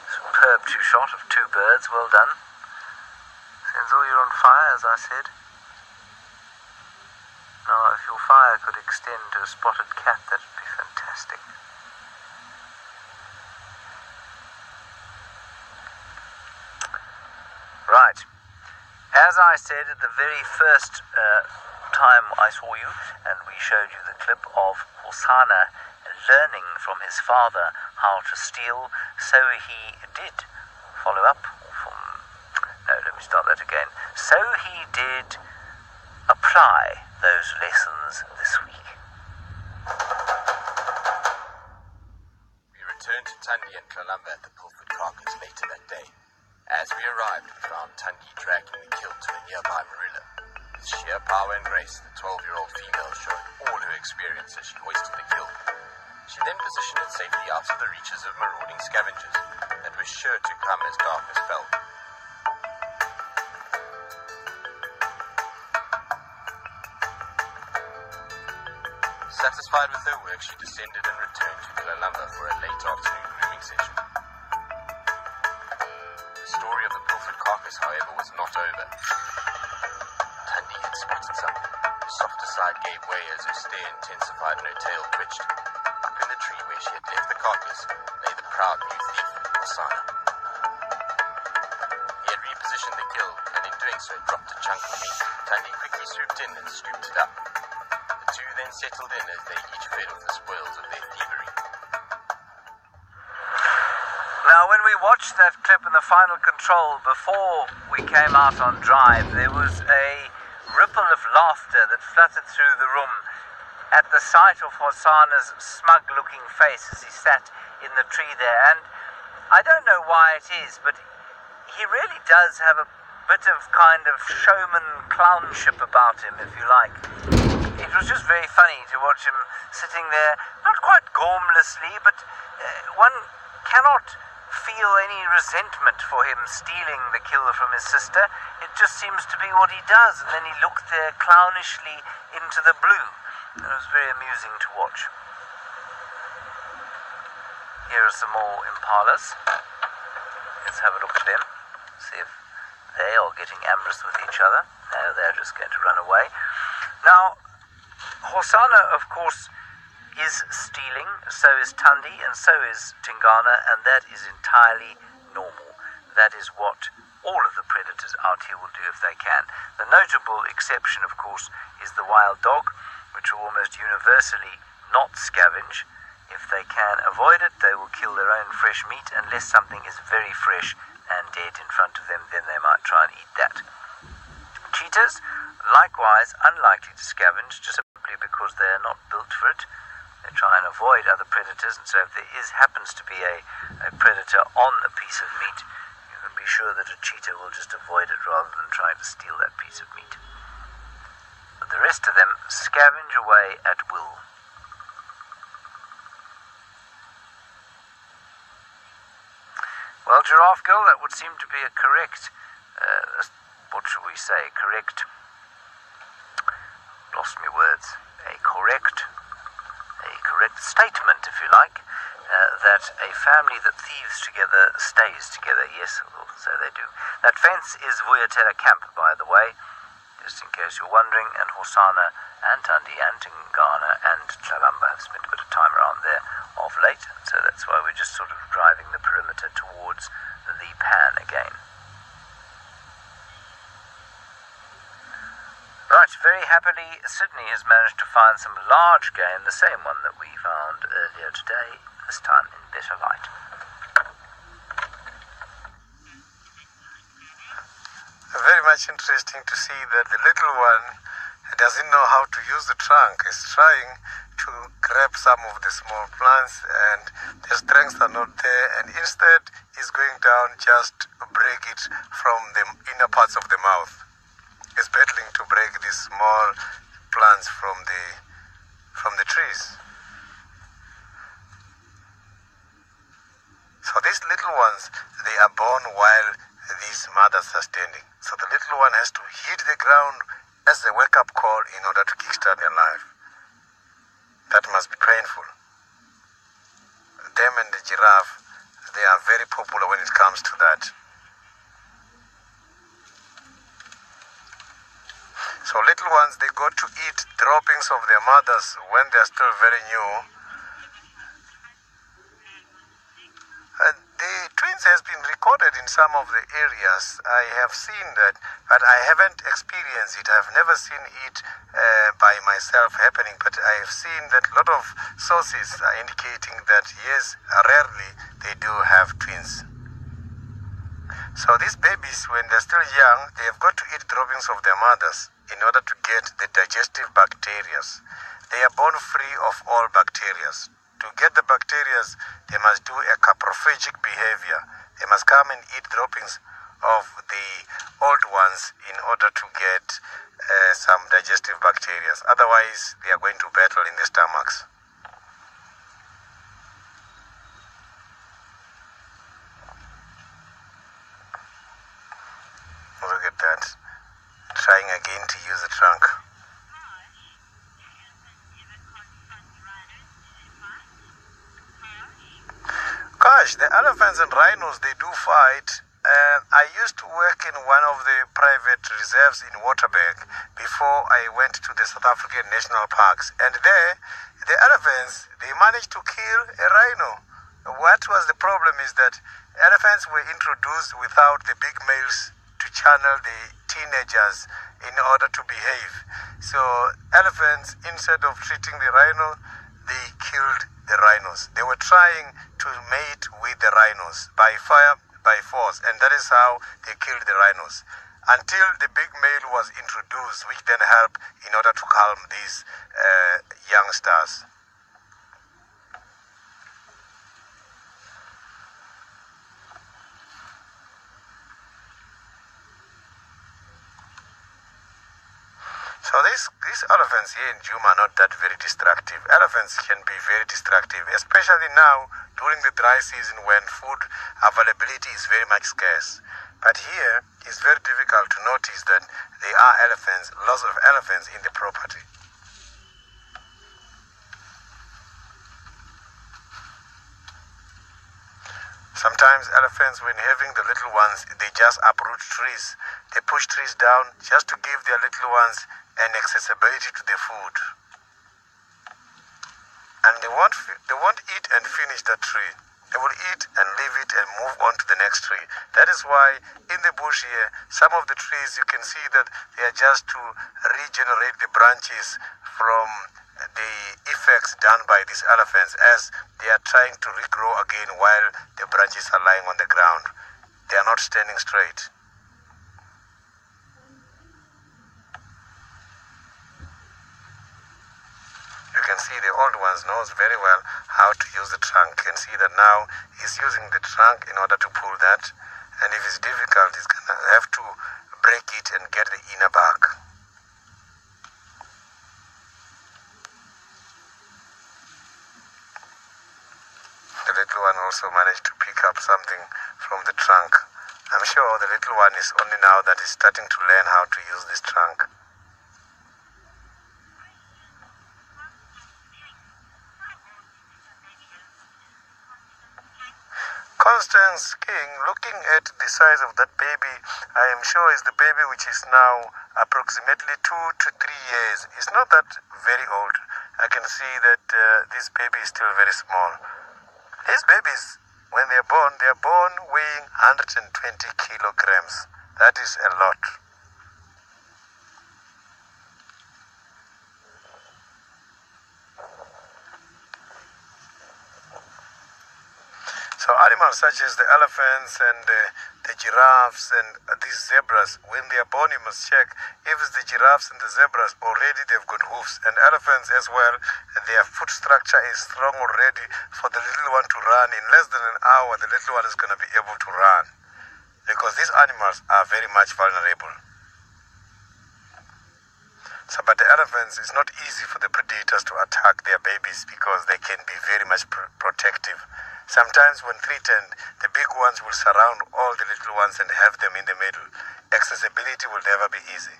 Superb 2 shot of 2 birds, well done. Senzo, you're on fire, as I said. Now, if your fire could extend to a spotted cat, that would be fantastic. Right. As I said at the very first time I saw you, and we showed you the clip of Hosana learning from his father how to steal, so he did follow up from... No, let me start that again. So he did apply those lessons this week. We returned to Tundi and Columba at the Pilford carcass later that day. As we arrived, we found Tundi dragging the kill to a nearby marilla. With sheer power and grace, the 12-year-old female showed all her experience as she hoisted the kill. She then positioned it safely out of the reaches of marauding scavengers that were sure to come as darkness fell. Satisfied with her work, she descended and returned to Columba for a late afternoon grooming session. The story of the Pilford carcass, however, was not over. Tundi had spotted something. The softer side gave way as her stare intensified and her tail twitched. Up in the tree where she had left the carcass lay the proud new thief, Hosana. He had repositioned the kill, and in doing so dropped a chunk of meat. Tundi quickly swooped in and scooped it up. The two then settled in as they each fed off the spoils of their thievery. Now, when we watched that clip in the final control before we came out on drive, there was a ripple of laughter that fluttered through the room at the sight of Hosana's smug-looking face as he sat in the tree there. And I don't know why it is, but he really does have a bit of kind of showman clownship about him, if you like. It was just very funny to watch him sitting there, not quite gormlessly, but one cannot feel any resentment for him stealing the kill from his sister. It just seems to be what he does, and then he looked there clownishly into the blue. It was very amusing to watch. Here are some more impalas. Let's have a look at them, see if they are getting amorous with each other. No, they're just going to run away. Now, Hosana, of course, is stealing, so is Tundi, and so is Tingana, and that is entirely normal. That is what all of the predators out here will do if they can. The notable exception, of course, is the wild dog, which will almost universally not scavenge. If they can avoid it, they will kill their own fresh meat, unless something is very fresh and dead in front of them, then they might try and eat that. Cheetahs, likewise, unlikely to scavenge, just simply because they are not built for it. They try and avoid other predators, and so if there happens to be a predator on a piece of meat, you can be sure that a cheetah will just avoid it rather than try to steal that piece of meat. But the rest of them scavenge away at will. Well, Giraffe Girl, that would seem to be a correct, what shall we say, correct, lost me words, a correct statement, if you like. that a family that thieves together stays together. Yes, well, so they do. That fence is Vuyatela Camp, by the way, just in case you're wondering, and Hosanna and Tundi and Tingana and Chalamba have spent a bit of time around there of late, so that's why we're just sort of driving the perimeter towards the pan again. Right, very happily, Sydney has managed to find some large game, the same one that we found earlier today, this time in better light. Very much interesting to see that the little one doesn't know how to use the trunk. Is trying to grab some of the small plants and the strengths are not there, and instead is going down just to break it from the inner parts of the mouth. Is battling to break these small plants from the trees. So these little ones, they are born while these mothers are standing. So the little one has to hit the ground as a wake-up call in order to kickstart their life. That must be painful. Them and the giraffe, they are very popular when it comes to that. So little ones, they go to eat droppings of their mothers when they're still very new. The twins has been recorded in some of the areas. I have seen that, but I haven't experienced it. I've never seen it by myself happening, but I have seen that a lot of sources are indicating that yes, rarely they do have twins. So these babies, when they're still young, they have got to eat droppings of their mothers in order to get the digestive bacteria. They are born free of all bacteria. To get the bacteria, they must do a caprophagic behavior. They must come and eat droppings of the old ones in order to get some digestive bacteria. Otherwise, they are going to battle in the stomachs. Look at that. Trying again to use the trunk. Gosh, the elephants and rhinos, they do fight. I used to work in one of the private reserves in Waterberg before I went to the South African national parks. And there, the elephants, they managed to kill a rhino. What was the problem is that elephants were introduced without the big males to channel the teenagers in order to behave. So elephants, instead of treating the rhino, they killed the rhinos. They were trying to mate with the rhinos by fire, by force, and that is how they killed the rhinos. Until the big male was introduced, which then helped in order to calm these youngsters. So these elephants here in Djuma are not that very destructive. Elephants can be very destructive, especially now during the dry season when food availability is very much scarce. But here it's very difficult to notice that there are elephants, lots of elephants in the property. Sometimes elephants, when having the little ones, they just uproot trees. They push trees down just to give their little ones an accessibility to the food. And they won't eat and finish that tree. They will eat and leave it and move on to the next tree. That is why in the bush here, some of the trees you can see that they are just to regenerate the branches from the effects done by these elephants as they are trying to regrow again while the branches are lying on the ground. They are not standing straight. You can see the old ones knows very well how to use the trunk. You can see that now he's using the trunk in order to pull that, and if it's difficult, he's gonna have to break it and get the inner bark. The little one also managed to pick up something from the trunk. I'm sure the little one is only now that is starting to learn how to use this trunk. Constance King, looking at the size of that baby, I am sure is the baby which is now approximately 2 to 3 years. It's not that very old. I can see that this baby is still very small. These babies, when they are born weighing 120 kilograms. That is a lot. So animals such as the elephants and the giraffes and these zebras, when they are born, you must check if it's the giraffes and the zebras, already they've got hoofs. And elephants as well, their foot structure is strong already for the little one to run. In less than an hour, the little one is going to be able to run, because these animals are very much vulnerable. So, but the elephants, it's not easy for the predators to attack their babies because they can be very much protective. Sometimes when threatened, the big ones will surround all the little ones and have them in the middle. Accessibility will never be easy.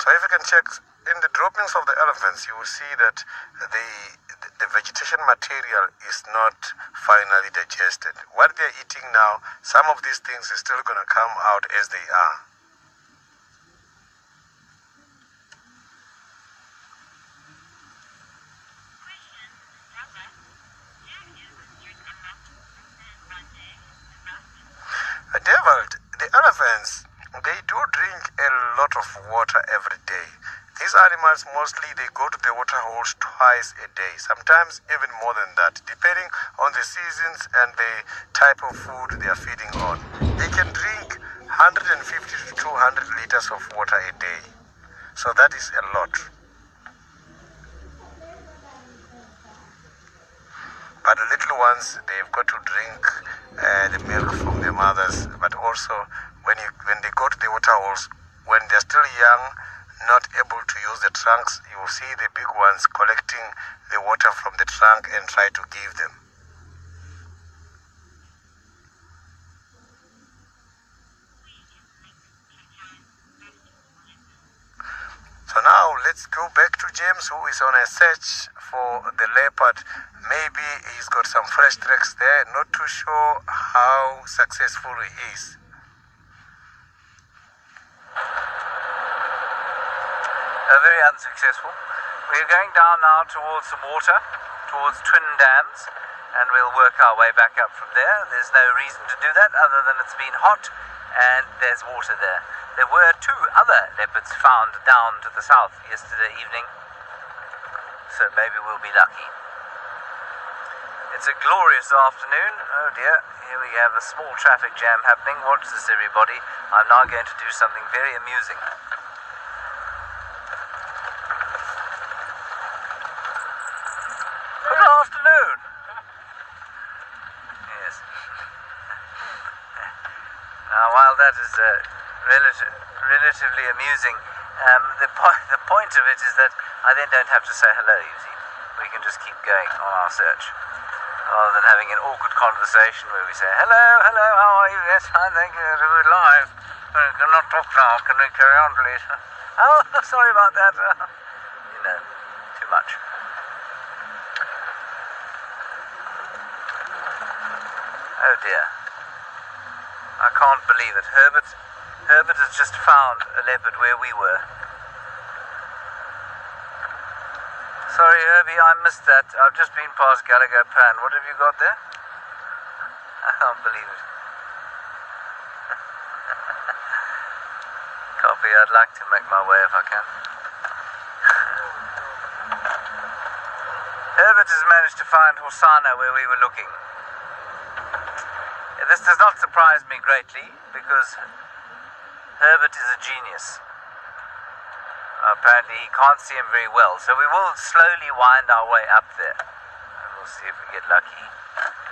So if you can check in the droppings of the elephants, you will see that the vegetation material is not finally digested. What they're eating now, some of these things is still going to come out as they are. Devil, the elephants, they do drink a lot of water every day. These animals mostly they go to the water holes twice a day, sometimes even more than that, depending on the seasons and the type of food they are feeding on. They can drink 150 to 200 liters of water a day. So that is a lot. But the little ones, they've got to drink the milk from their mothers. But also, when they go to the water holes, when they're still young, not able to use the trunks, you will see the big ones collecting the water from the trunk and try to give them. So now let's go back to James, who is on a search for the leopard. Maybe he's got some fresh tracks there. Not too sure how successful he is. Very unsuccessful. We're going down now towards some water, towards Twin Dams, and we'll work our way back up from there. There's no reason to do that other than it's been hot and there's water there. There were 2 other leopards found down to the south yesterday evening, so maybe we'll be lucky. It's a glorious afternoon. Oh dear, here we have a small traffic jam happening. Watch this, everybody. I'm now going to do something very amusing. Good afternoon. Yes. Now, while that is relatively amusing, the point of it is that I then don't have to say hello, you see. We can just keep going on our search, rather than having an awkward conversation where we say, hello, how are you? Yes, fine, thank you, we're live. We cannot talk now, can we carry on, please? Oh, sorry about that. You know, too much. Oh dear. I can't believe it. Herbert has just found a leopard where we were. Sorry, Herbie, I missed that. I've just been past Gallagher Pan. What have you got there? I can't believe it. Copy, I'd like to make my way if I can. Herbert has managed to find Hosanna where we were looking. This does not surprise me greatly, because Herbert is a genius. Apparently he can't see him very well, so we will slowly wind our way up there. And we'll see if we get lucky.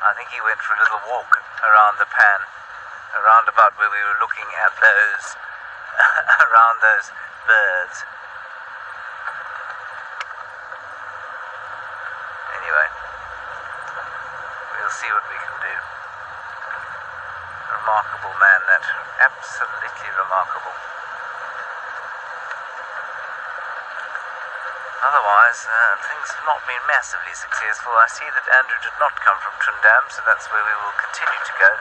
I think he went for a little walk around the pan, around about where we were looking at those, around those birds. Anyway, we'll see what we can do. remarkable man, that. Absolutely remarkable. Otherwise, things have not been massively successful. I see that Andrew did not come from Trindam, so that's where we will continue to go.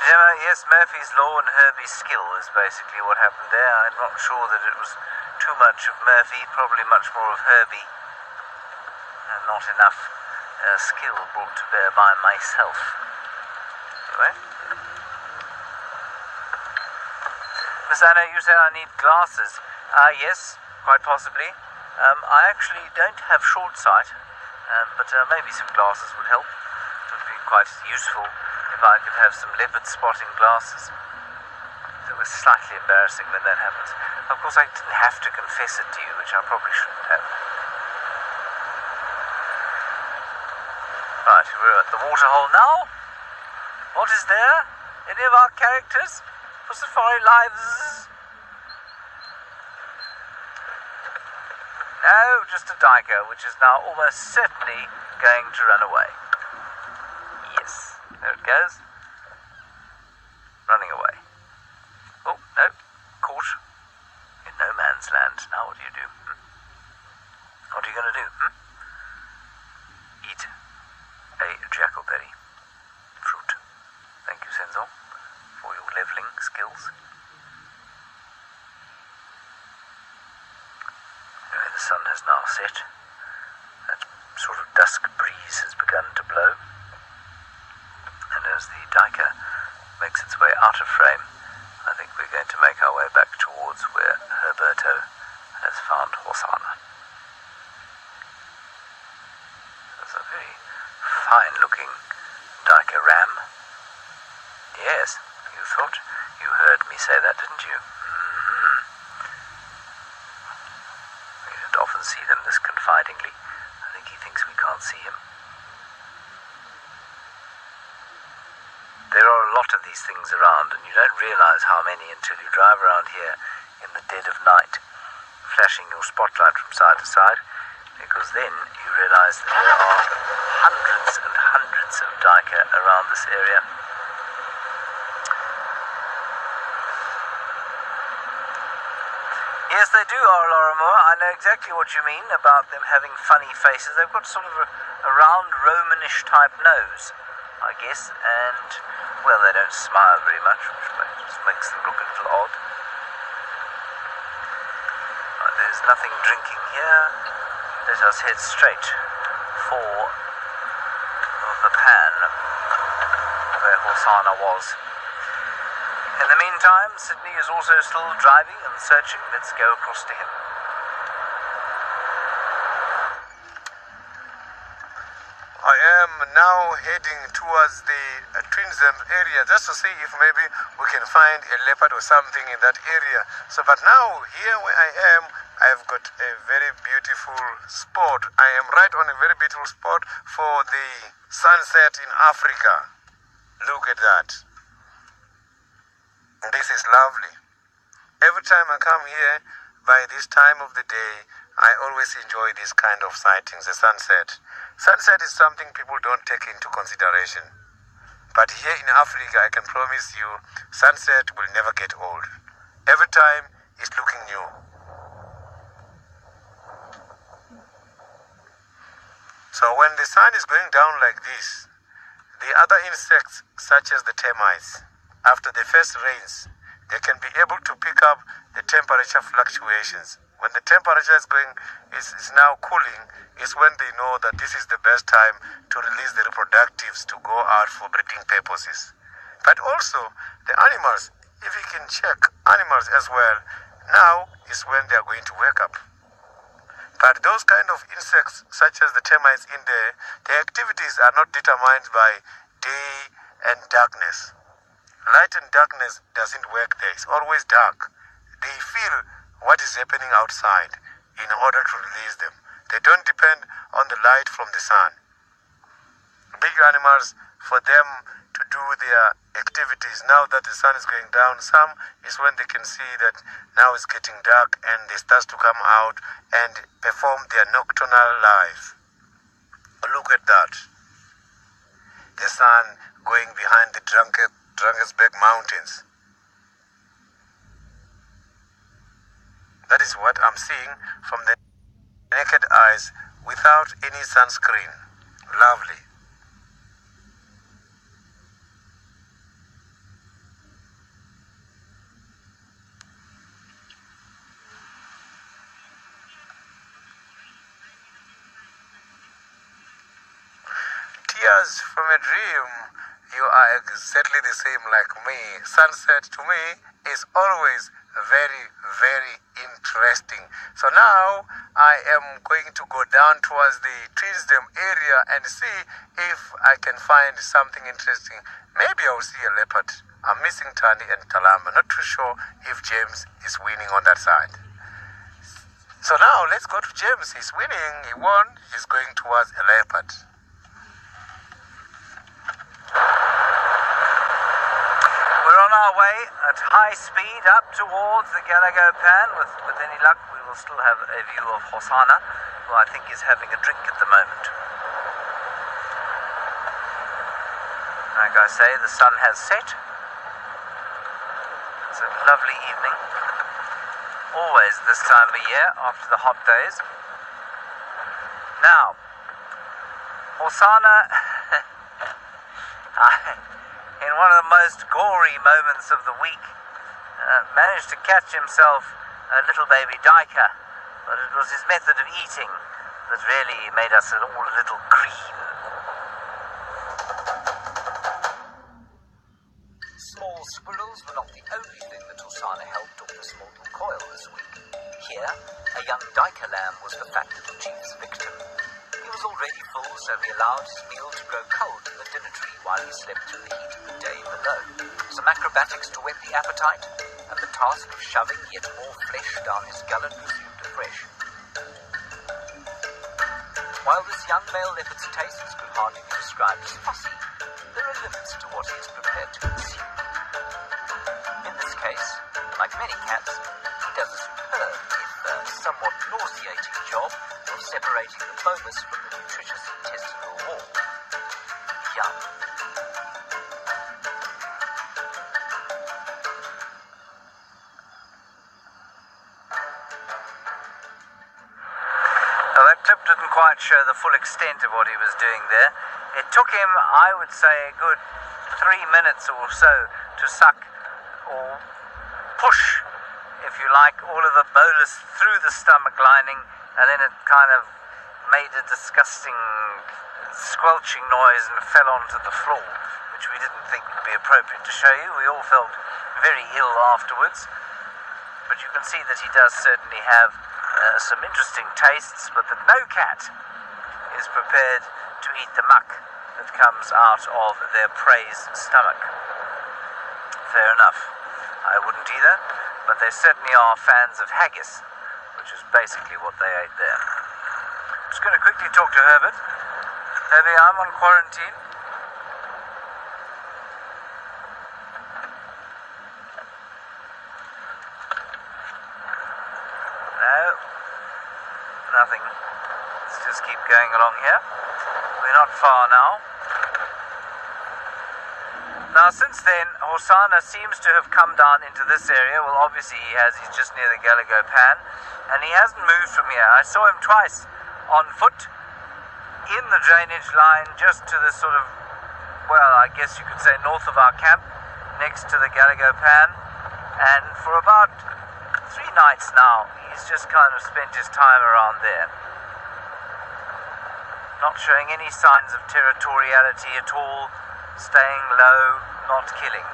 Gemma, yes, Murphy's Law and Herbie's skill is basically what happened there. I'm not sure that it was too much of Murphy, probably much more of Herbie, and not enough skill brought to bear by myself. Anyway. Miss Anna, you say I need glasses. Yes, quite possibly. I actually don't have short sight, but maybe some glasses would help. It would be quite useful if I could have some leopard spotting glasses. It was slightly embarrassing when that happens. Of course, I didn't have to confess it to you, which I probably shouldn't have. Right, we're at the waterhole now. What is there? Any of our characters for Safari Lives? No, just a Diker, which is now almost certainly going to run away. Yes, there it goes. Running away. Oh, no, caught. In no man's land. Now what do you do? What are you going to do? Eat a jackalberry. Fruit. Thank you, Senzo, for your leveling skills. The sun has now set. That sort of dusk breeze has begun to blow. And as the Diker makes its way out of frame, I think we're going to make our way back towards where Herberto has found Hosanna. That's a very fine-looking Diker ram. Yes, you thought you heard me say that, didn't you? Often see them this confidingly. I think he thinks we can't see him. There are a lot of these things around, and you don't realize how many until you drive around here in the dead of night, flashing your spotlight from side to side, because then you realize that there are hundreds and hundreds of Diker around this area. Yes, they do, Lorimer. I know exactly what you mean about them having funny faces. They've got sort of a round Romanish type nose, I guess, and, well, they don't smile very much, which just makes them look a little odd. There's nothing drinking here. Let us head straight for the pan where Hosanna was. In the meantime, Sydney is also still driving and searching. Let's go across to him. I am now heading towards the Trinzem area just to see if maybe we can find a leopard or something in that area. So, but now here where I am, I've got a very beautiful spot. I am right on a very beautiful spot for the sunset in Africa. Look at that. This is lovely. Every time I come here, by this time of the day, I always enjoy this kind of sightings, the sunset. Sunset is something people don't take into consideration. But here in Africa, I can promise you, sunset will never get old. Every time, it's looking new. So when the sun is going down like this, the other insects, such as the termites, after the first rains, they can be able to pick up the temperature fluctuations. When the temperature is now cooling, is when they know that this is the best time to release the reproductives to go out for breeding purposes. But also, the animals, if you can check animals as well, now is when they are going to wake up. But those kind of insects, such as the termites in there, their activities are not determined by day and darkness. Light and darkness doesn't work there. It's always dark. They feel what is happening outside in order to release them. They don't depend on the light from the sun. Big animals, for them to do their activities now that the sun is going down, some is when they can see that now it's getting dark and they start to come out and perform their nocturnal life. Look at that. the sun going behind the Drakensberg mountains. That is what I'm seeing from the naked eyes without any sunscreen. Lovely. Tears from a dream. You are exactly the same like me. Sunset to me is always very, very interesting. So now I am going to go down towards the Twinsdam area and see if I can find something interesting. Maybe I'll see a leopard. I'm missing Tani and Kalamba. Not too sure if James is winning on that side. So now let's go to James. He's winning. He won. He's going towards a leopard. We're on our way at high speed up towards the Gallagher Pan. With any luck, we will still have a view of Hosanna, who I think is having a drink at the moment. Like I say, the sun has set. It's a lovely evening. Always this time of year, after the hot days. Now, Hosanna, in one of the most gory moments of the week, managed to catch himself a little baby duiker, but it was his method of eating that really made us all a little green. Small squirrels were not the only thing that Hosanna helped off the small coil this week. Here, a young duiker lamb was the fact of the chief's victim. He was already full, so he allowed his meal to grow cold in the dinner tree while he slept through the heat of the day below. Some acrobatics to whet the appetite, and the task of shoving yet more flesh down his gullet resumed afresh. While this young male leopard's tastes could hardly be described as fussy, there are limits to what he is prepared to consume. In this case, like many cats, he does a superb, if somewhat nauseating job of separating the bolus from the nutritious intestinal wall. Yum. Well, that clip didn't quite show the full extent of what he was doing there. It took him, I would say, a good 3 minutes or so to suck or push, if you like, all of the bolus through the stomach lining, and then it kind of made a disgusting squelching noise and fell onto the floor, which we didn't think would be appropriate to show you. We all felt very ill afterwards, but you can see that he does certainly have some interesting tastes, but that no cat is prepared to eat the muck that comes out of their prey's stomach. Fair enough. I wouldn't either, but they certainly are fans of haggis, which is basically what they ate there. I'm just going to quickly talk to Herbert. Herbie, I'm on quarantine. No, nothing. Let's just keep going along here. We're not far now. Now, since then, Hosanna seems to have come down into this area. Well, obviously he has. He's just near the Gallagher Pan, and he hasn't moved from here. I saw him twice on foot in the drainage line just to the sort of, well, I guess you could say north of our camp, next to the Gallagher Pan, and for about 3 nights now, he's just kind of spent his time around there. Not showing any signs of territoriality at all, staying low, not killing.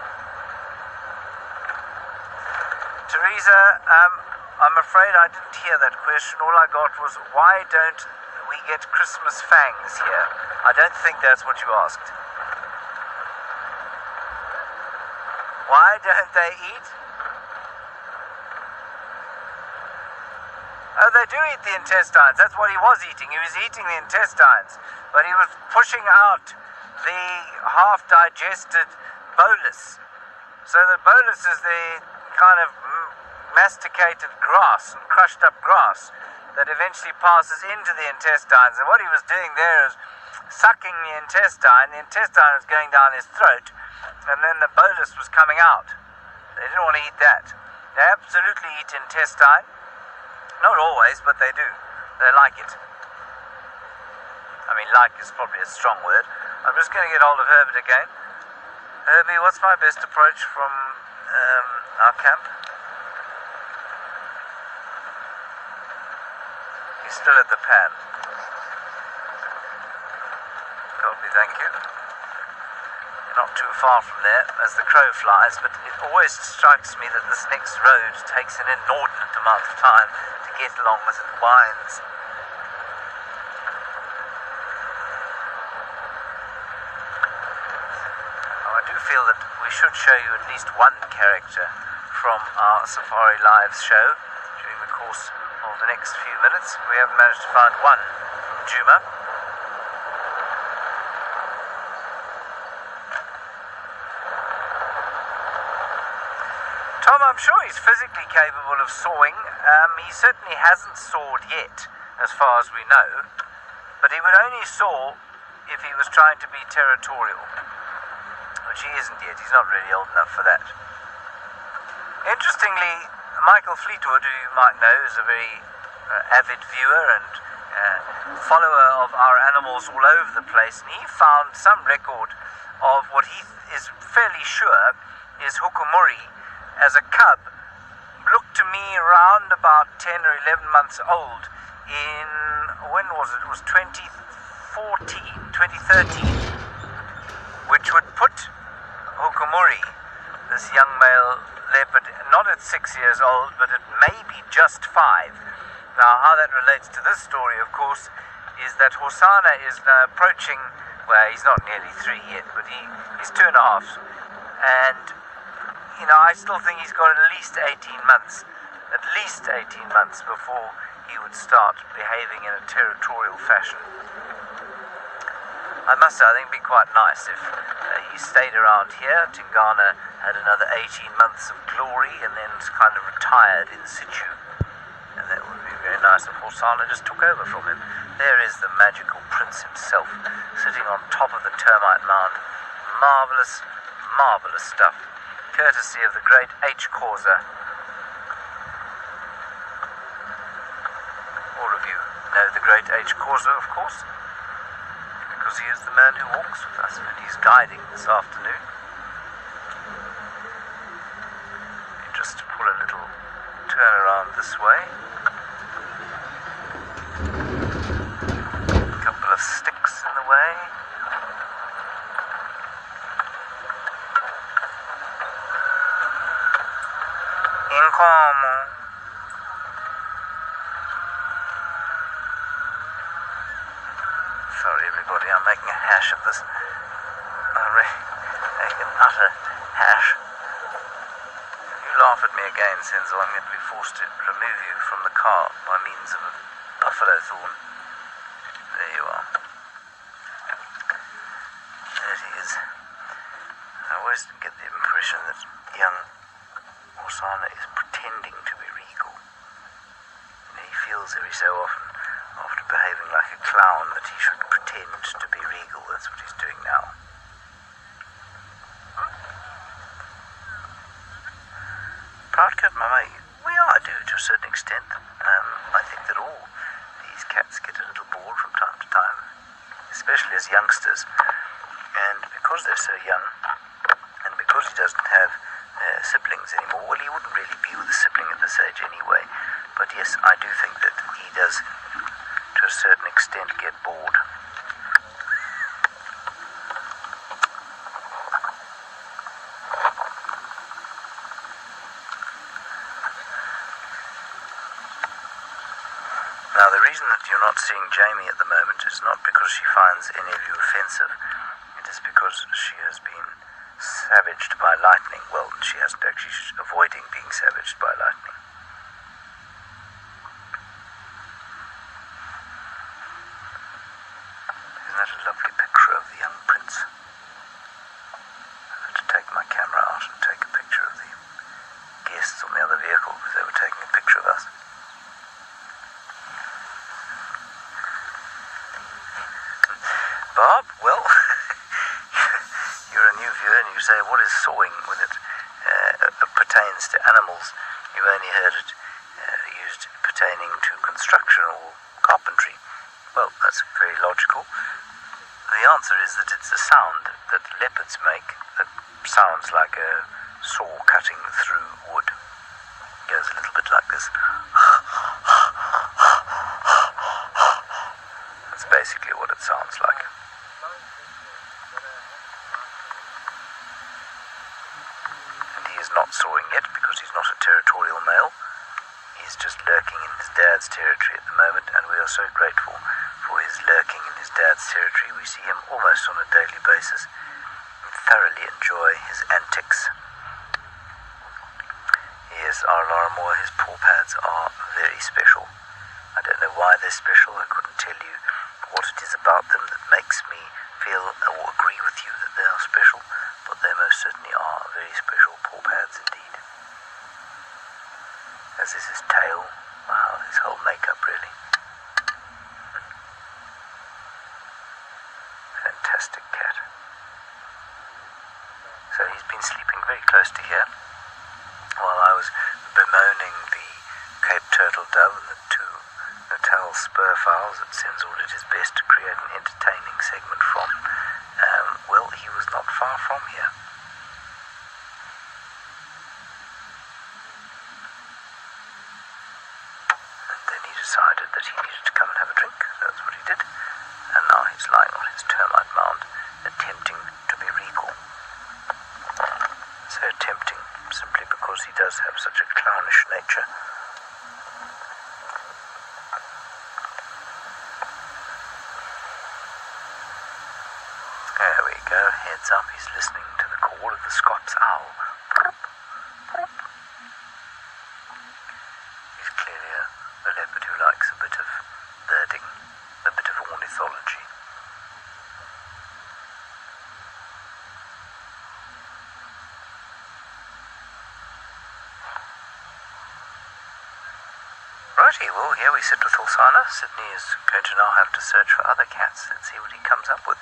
Teresa, I'm afraid I didn't hear that question. All I got was, why don't we get Christmas fangs here? I don't think that's what you asked. Why don't they eat? Oh, they do eat the intestines. That's what he was eating. He was eating the intestines. But he was pushing out the half-digested bolus. So the bolus is the kind of masticated grass and crushed up grass that eventually passes into the intestines. And what he was doing there is sucking the intestine was going down his throat, and then the bolus was coming out. They didn't want to eat that. They absolutely eat intestine. Not always, but they do. They like it. I mean, like is probably a strong word. I'm just going to get hold of Herbert again. Herbie, what's my best approach from our camp? He's still at the pan. Copy, thank you. You're not too far from there as the crow flies, but it always strikes me that this next road takes an inordinate amount of time to get along as it winds. I do feel that we should show you at least one character from our Safari Lives show during the course of the next few minutes. We haven't managed to find one from Juma. Tom, I'm sure he's physically capable of sawing. He certainly hasn't sawed yet, as far as we know, but he would only saw if he was trying to be territorial, which he isn't yet. He's not really old enough for that. Interestingly, Michael Fleetwood, who you might know, is a very avid viewer and follower of our animals all over the place, and he found some record of what he is fairly sure is Hukumuri as a cub. Looked to me around about 10 or 11 months old in, when was it? It was 2013, which would put Hukumuri, this young male leopard, not at 6 years old, but at maybe just 5. Now, how that relates to this story, of course, is that Hosana is now approaching, well, he's not nearly 3 yet, but he's 2.5. And, you know, I still think he's got at least 18 months before he would start behaving in a territorial fashion. I must say, I think it'd be quite nice if he stayed around here. Tingana had another 18 months of glory and then kind of retired in situ. And that would be very nice if Hosana just took over from him. There is the magical prince himself, sitting on top of the termite mound. Marvellous, marvellous stuff. Courtesy of the great H. Causa. All of you know the great H. Causa, of course, because he is the man who walks with us, and he's guiding this afternoon. You just pull a little turn around this way. A couple of sticks in the way. Income. Sorry everybody, I'm making a hash of this. I'm really making an utter hash. If you laugh at me again, Senzo, I'm going to be forced to remove you from the car by means of a buffalo thorn. There you are. There he is. I always get the impression that young Hosana is pretending to be regal. And he feels every so often, after behaving like a clown, that he should pretend to be regal. That's what he's doing now. Proudcoat Mama, we are due to a certain extent. I think that all these cats get a little bored from time to time, especially as youngsters. And because they're so young, and because he doesn't have siblings anymore, well, he wouldn't really be with a sibling at this age anyway. But yes, I do think that he does, to a certain extent, get bored. Now, the reason that you're not seeing Jamie at the moment is not because she finds any of you offensive. It is because she has been savaged by lightning. Well, she hasn't actually. She's avoiding being savaged by lightning. Isn't that a lovely picture of the young prince? I had to take my camera out and take a picture of the guests on the other vehicle because they were taking a picture of us. you and you say, what is sawing when it pertains to animals? You've only heard it used pertaining to construction or carpentry. Well, that's very logical. The answer is that it's a sound that leopards make that sounds like a saw cutting through wood. It goes a little bit like this. That's basically what it sounds like. And he is not sawing yet because he's not a territorial male. He's just lurking in his dad's territory at the moment, and we are so grateful for his lurking in his dad's territory. We see him almost on a daily basis and thoroughly enjoy his antics. Yes, our Laramore, his paw pads are very special. I don't know why they're special. I couldn't tell you what it is about them that makes me feel or agree with you that they are special, but they most certainly are very special paw pads indeed. As is his tail. Wow, his whole makeup really. Fantastic cat. So he's been sleeping very close to here while I was bemoaning the Cape Turtle Dove and the two Natal spur fowls that sends all at his best to create an entertaining segment from. Well, he was not far from here. And then he decided that he needed to come and have a drink. That's what he did. And now he's lying on his termite mound, attempting to be regal. So tempting, simply because he does have such a clownish nature. There we go, heads up, he's listening to the call of the Scops owl. He's clearly a leopard who likes a bit of birding, a bit of ornithology. Righty, well, here we sit with Hulsana. Sydney is going to now have to search for other cats. Let's see what he comes up with.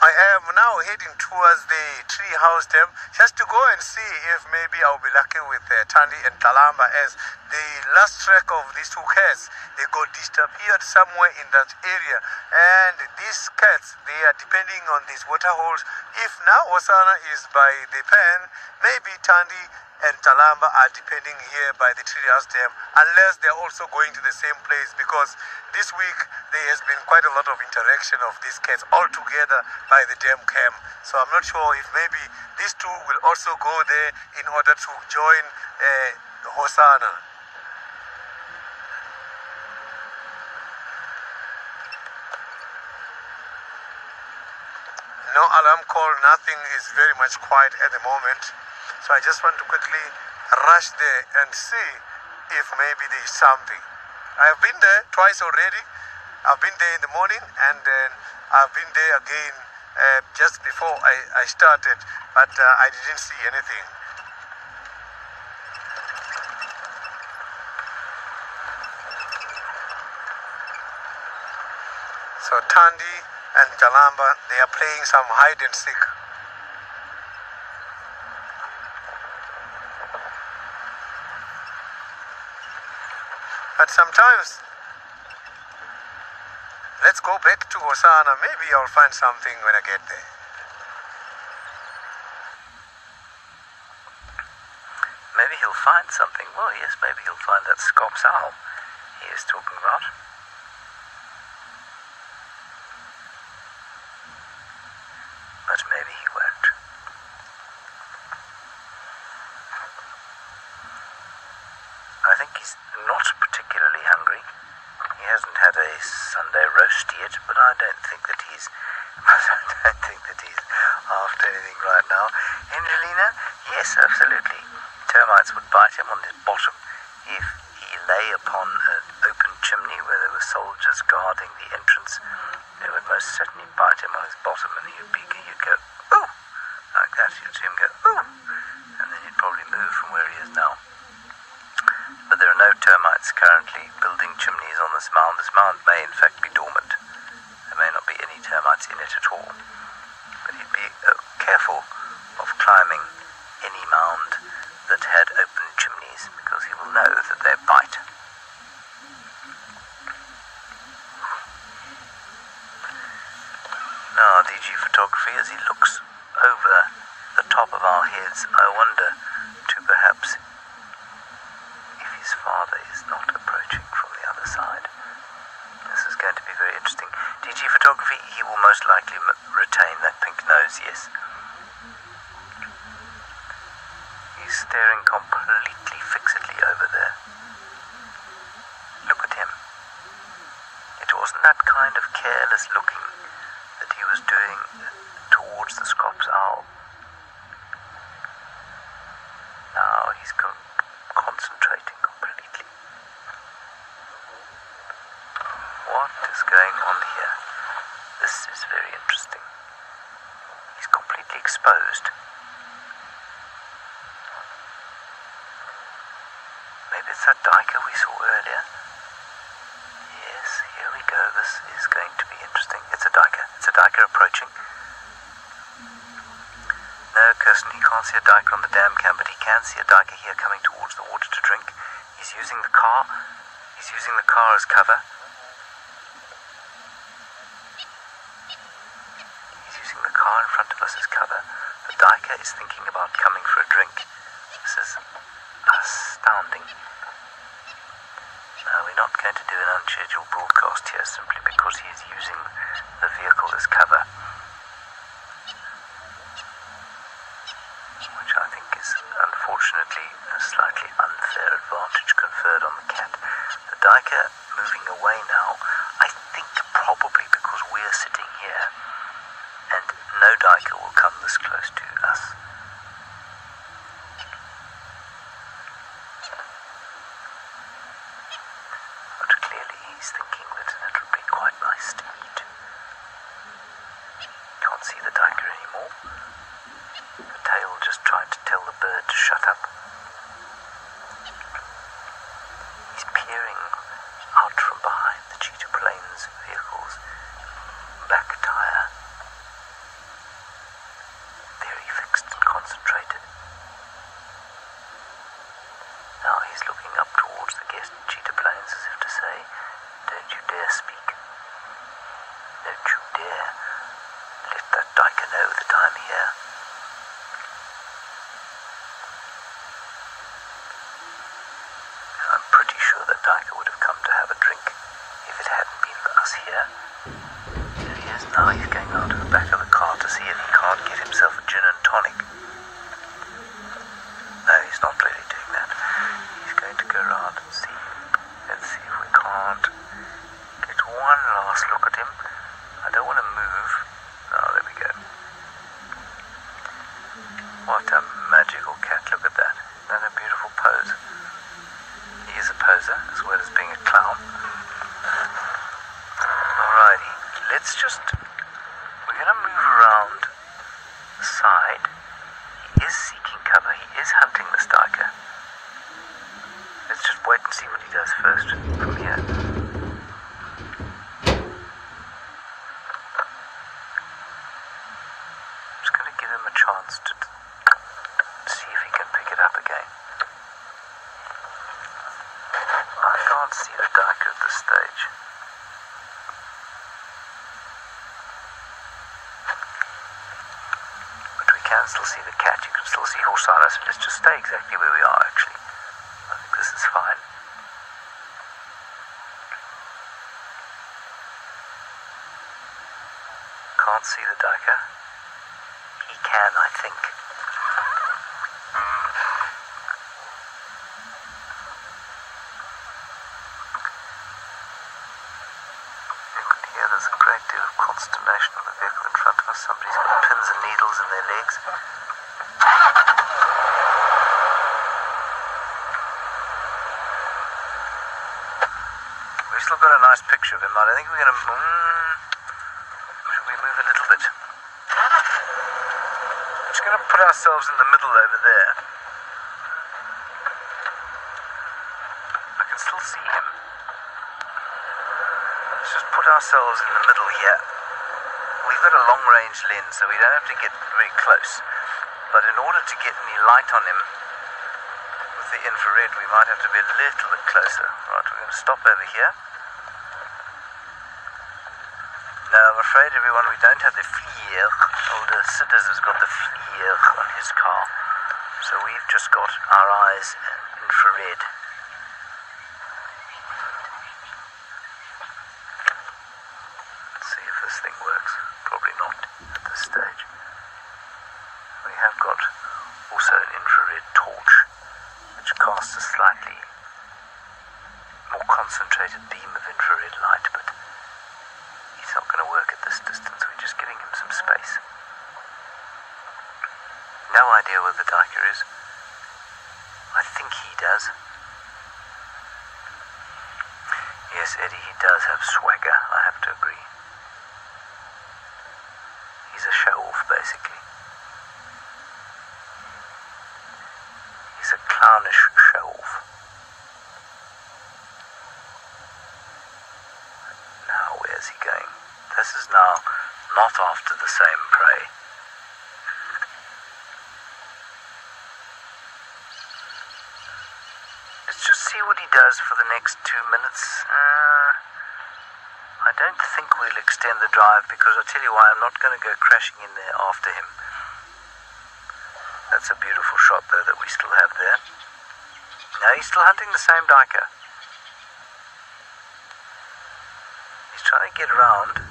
I am now heading towards the tree house dam just to go and see if maybe I'll be lucky with Tandy and Talamba, as the last track of these two cats, they got disappeared somewhere in that area. And these cats, they are depending on these water holes. If now Osana is by the pen, maybe Tandy and Talamba are depending here by the tree house dam, unless they're also going to the same place, because this week there has been quite a lot of interaction of these cats all together by the dam camp. So I'm not sure if maybe these two will also go there in order to join Hosanna. No alarm call, nothing is very much quiet at the moment. So I just want to quickly rush there and see if maybe there is something. I've been there twice already. I've been there in the morning, and then I've been there again just before I started, but I didn't see anything. So Tandy and Talamba, they are playing some hide and seek. But sometimes, let's go back to Osana. Maybe I'll find something when I get there. Maybe he'll find something. Well, yes, maybe he'll find that Scops owl he is talking about. But maybe he won't. I think he's not particularly hungry. He hasn't had a Sunday roast yet, but I don't think that he's after anything right now. Angelina, yes, absolutely. Termites would bite him on his bottom if he lay upon an open chimney where there were soldiers guarding the entrance. They would most certainly bite him on his bottom, and you'd go, ooh, like that. You'd see him go, ooh, and then he'd probably move from where he is now. But there are no termites currently building chimneys on this mound. This mound may in fact be dormant. There may not secrets in it at all. But he'd be careful of climbing any mound that had open chimneys, because he will know that they bite. Now, DG photography, as he looks over the top of our heads, I wonder to perhaps if his father is not approaching from the other side. This is going to be very interesting. DG photography, he will most likely retain that pink nose, yes. He's staring completely fixedly over there. Look at him. It wasn't that kind of careless looking that he was doing towards the Scops owl. Now he's concentrating completely. What is going on here? This is very interesting. He's completely exposed. Maybe it's that diker we saw earlier. Yes, here we go. This is going to be interesting. It's a diker. It's a diker approaching. No, Kirsten, he can't see a diker on the dam cam, but he can see a diker here coming towards the water to drink. He's using the car. He's using the car as cover. He's using the car in front of us as cover. The diker is thinking about coming for a drink. This is astounding. Now, we're not going to do an unscheduled broadcast here simply because he is using the vehicle as cover, which I think is unfortunately a slightly unfair advantage conferred on the cat. The diker moving away now, I think probably because we're sitting here and no diker will come this close to us. But clearly he's thinking that it would be quite nice to eat. Can't see the diker anymore. The tail just trying to tell the bird to shut up. He's peering out from behind the Cheetah Plains vehicle's back tire. Very fixed and concentrated. Now he's looking up towards the guest Cheetah Plains as if to say, don't you dare speak. Don't you dare let that diker know that I'm here. I'm pretty sure that diker would have come to have a drink if it hadn't been for us here. There he is now. He's going round to the back of the car to see if he can't get himself a gin and tonic. No, he's not really doing that. He's going to go round and see. Let's see if we can't get one last look at him. I don't want to move. Oh, there we go. What a magical cat. Look at that. Isn't that a beautiful pose? He is a poser as well as being a clown. Alrighty. Let's just... We're going to move around the side. He is seeking cover. He is hunting the diker. Let's just wait and see what he does first from here. Just going to give him a chance to see if he can pick it up again. I can't see the diker at this stage. But we can still see the cat. You can still see Horsana. So let's just stay exactly where we are, actually. I think this is fine. Can't see the diker. He can, I think. You can hear there's a great deal of consternation on the vehicle in front of us. Somebody's got pins and needles in their legs. We've still got a nice picture of him. I think we're going to... should we move a little bit? I'm just going to put ourselves in the middle over there. I can still see him. Let's just put ourselves in the middle here. We've got a long-range lens, so we don't have to get very close. But in order to get any light on him with the infrared, we might have to be a little bit closer. Right, we're going to stop over here. Now, I'm afraid, everyone, we don't have the FLIR. Older Sidders has got the FLIR on his car. So we've just got our eyes infrared. Let's see if this thing works. Probably not at this stage. We have got also an infrared torch, which casts a slightly more concentrated beam of infrared light, but it's not going to work at this distance. We're just giving him some space. No idea where the diker is. I think he does. Yes, Eddie, he does have swagger, I have to agree. He's a show-off, basically. He's a clownish show-off. Now, where's he going? This is now not after the same prey. Let's just see what he does for the next 2 minutes. I don't think we'll extend the drive, because I'll tell you why, I'm not going to go crashing in there after him. That's a beautiful shot, though, that we still have there. No, he's still hunting the same diker. He's trying to get around.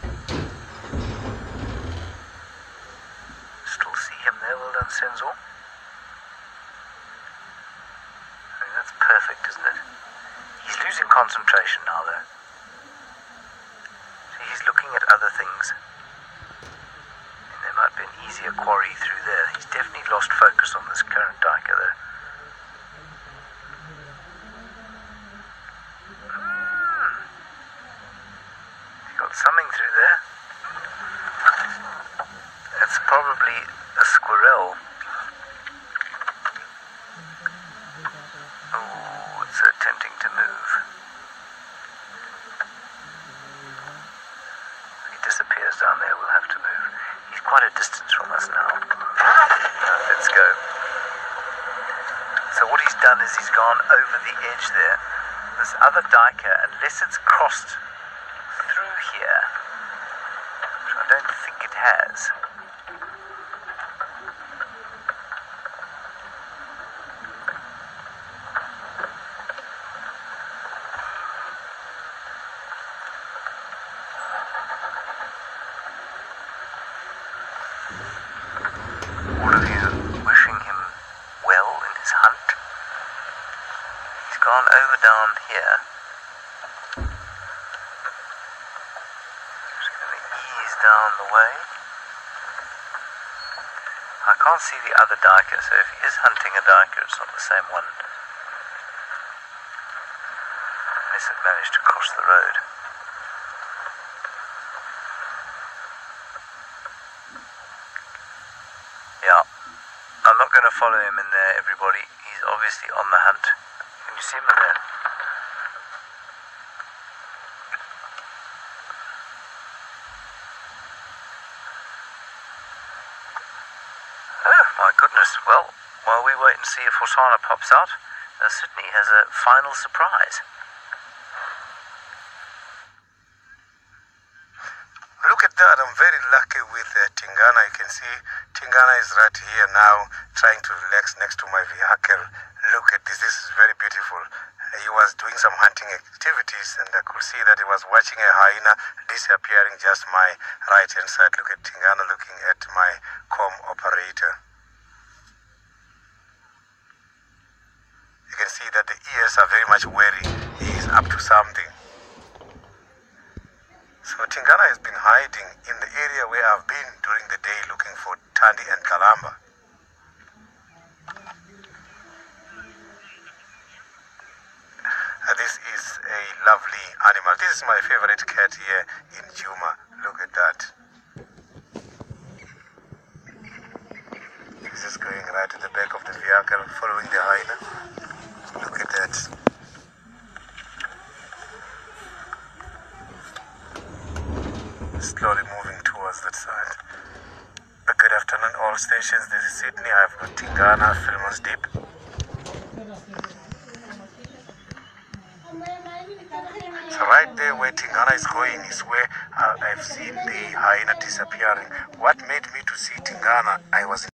Still see him there. Well done, Senzor. I mean, that's perfect, isn't it? He's losing concentration now, though. See, he's looking at other things. And there might be an easier quarry through there. He's definitely lost focus on this current diker, though. He's got something through there. It's probably a squirrel. Oh, it's so tempting to move. If he disappears down there, we'll have to move. He's quite a distance from us now. Let's go. So what he's done is he's gone over the edge there. This other diker, unless it's crossed through here, which I don't think it has. All of you wishing him well in his hunt. He's gone over down here. Just going to ease down the way. I can't see the other diker, so if he is hunting a diker, it's not the same one. Unless it managed to cross the road. Yeah, I'm not going to follow him in there, everybody. He's obviously on the hunt. Can you see him in there? Oh, my goodness. Well, while we wait and see if Hosanna pops out, Sydney has a final surprise. Look at that, I'm very lucky with Tingana. You can see Tingana is right here now trying to relax next to my vehicle. Look at this, this is very beautiful. He was doing some hunting activities and I could see that he was watching a hyena disappearing just my right hand side. Look at Tingana looking at my com operator. You can see that the ears are very much wary. He is up to something. So Tingana has been hiding in the area where I've been during the day looking for Tandi and Kalamba. This is a lovely animal. This is my favorite cat here in Juma. Look at that. He's just going right to the back of the vehicle, following the hyena. Look at that. Slowly moving towards that side. all stations. This is Sydney. I've got Tingana, Filmons Deep. So right there where Tingana is going is where I've seen the hyena disappearing. What made me to see Tingana, I was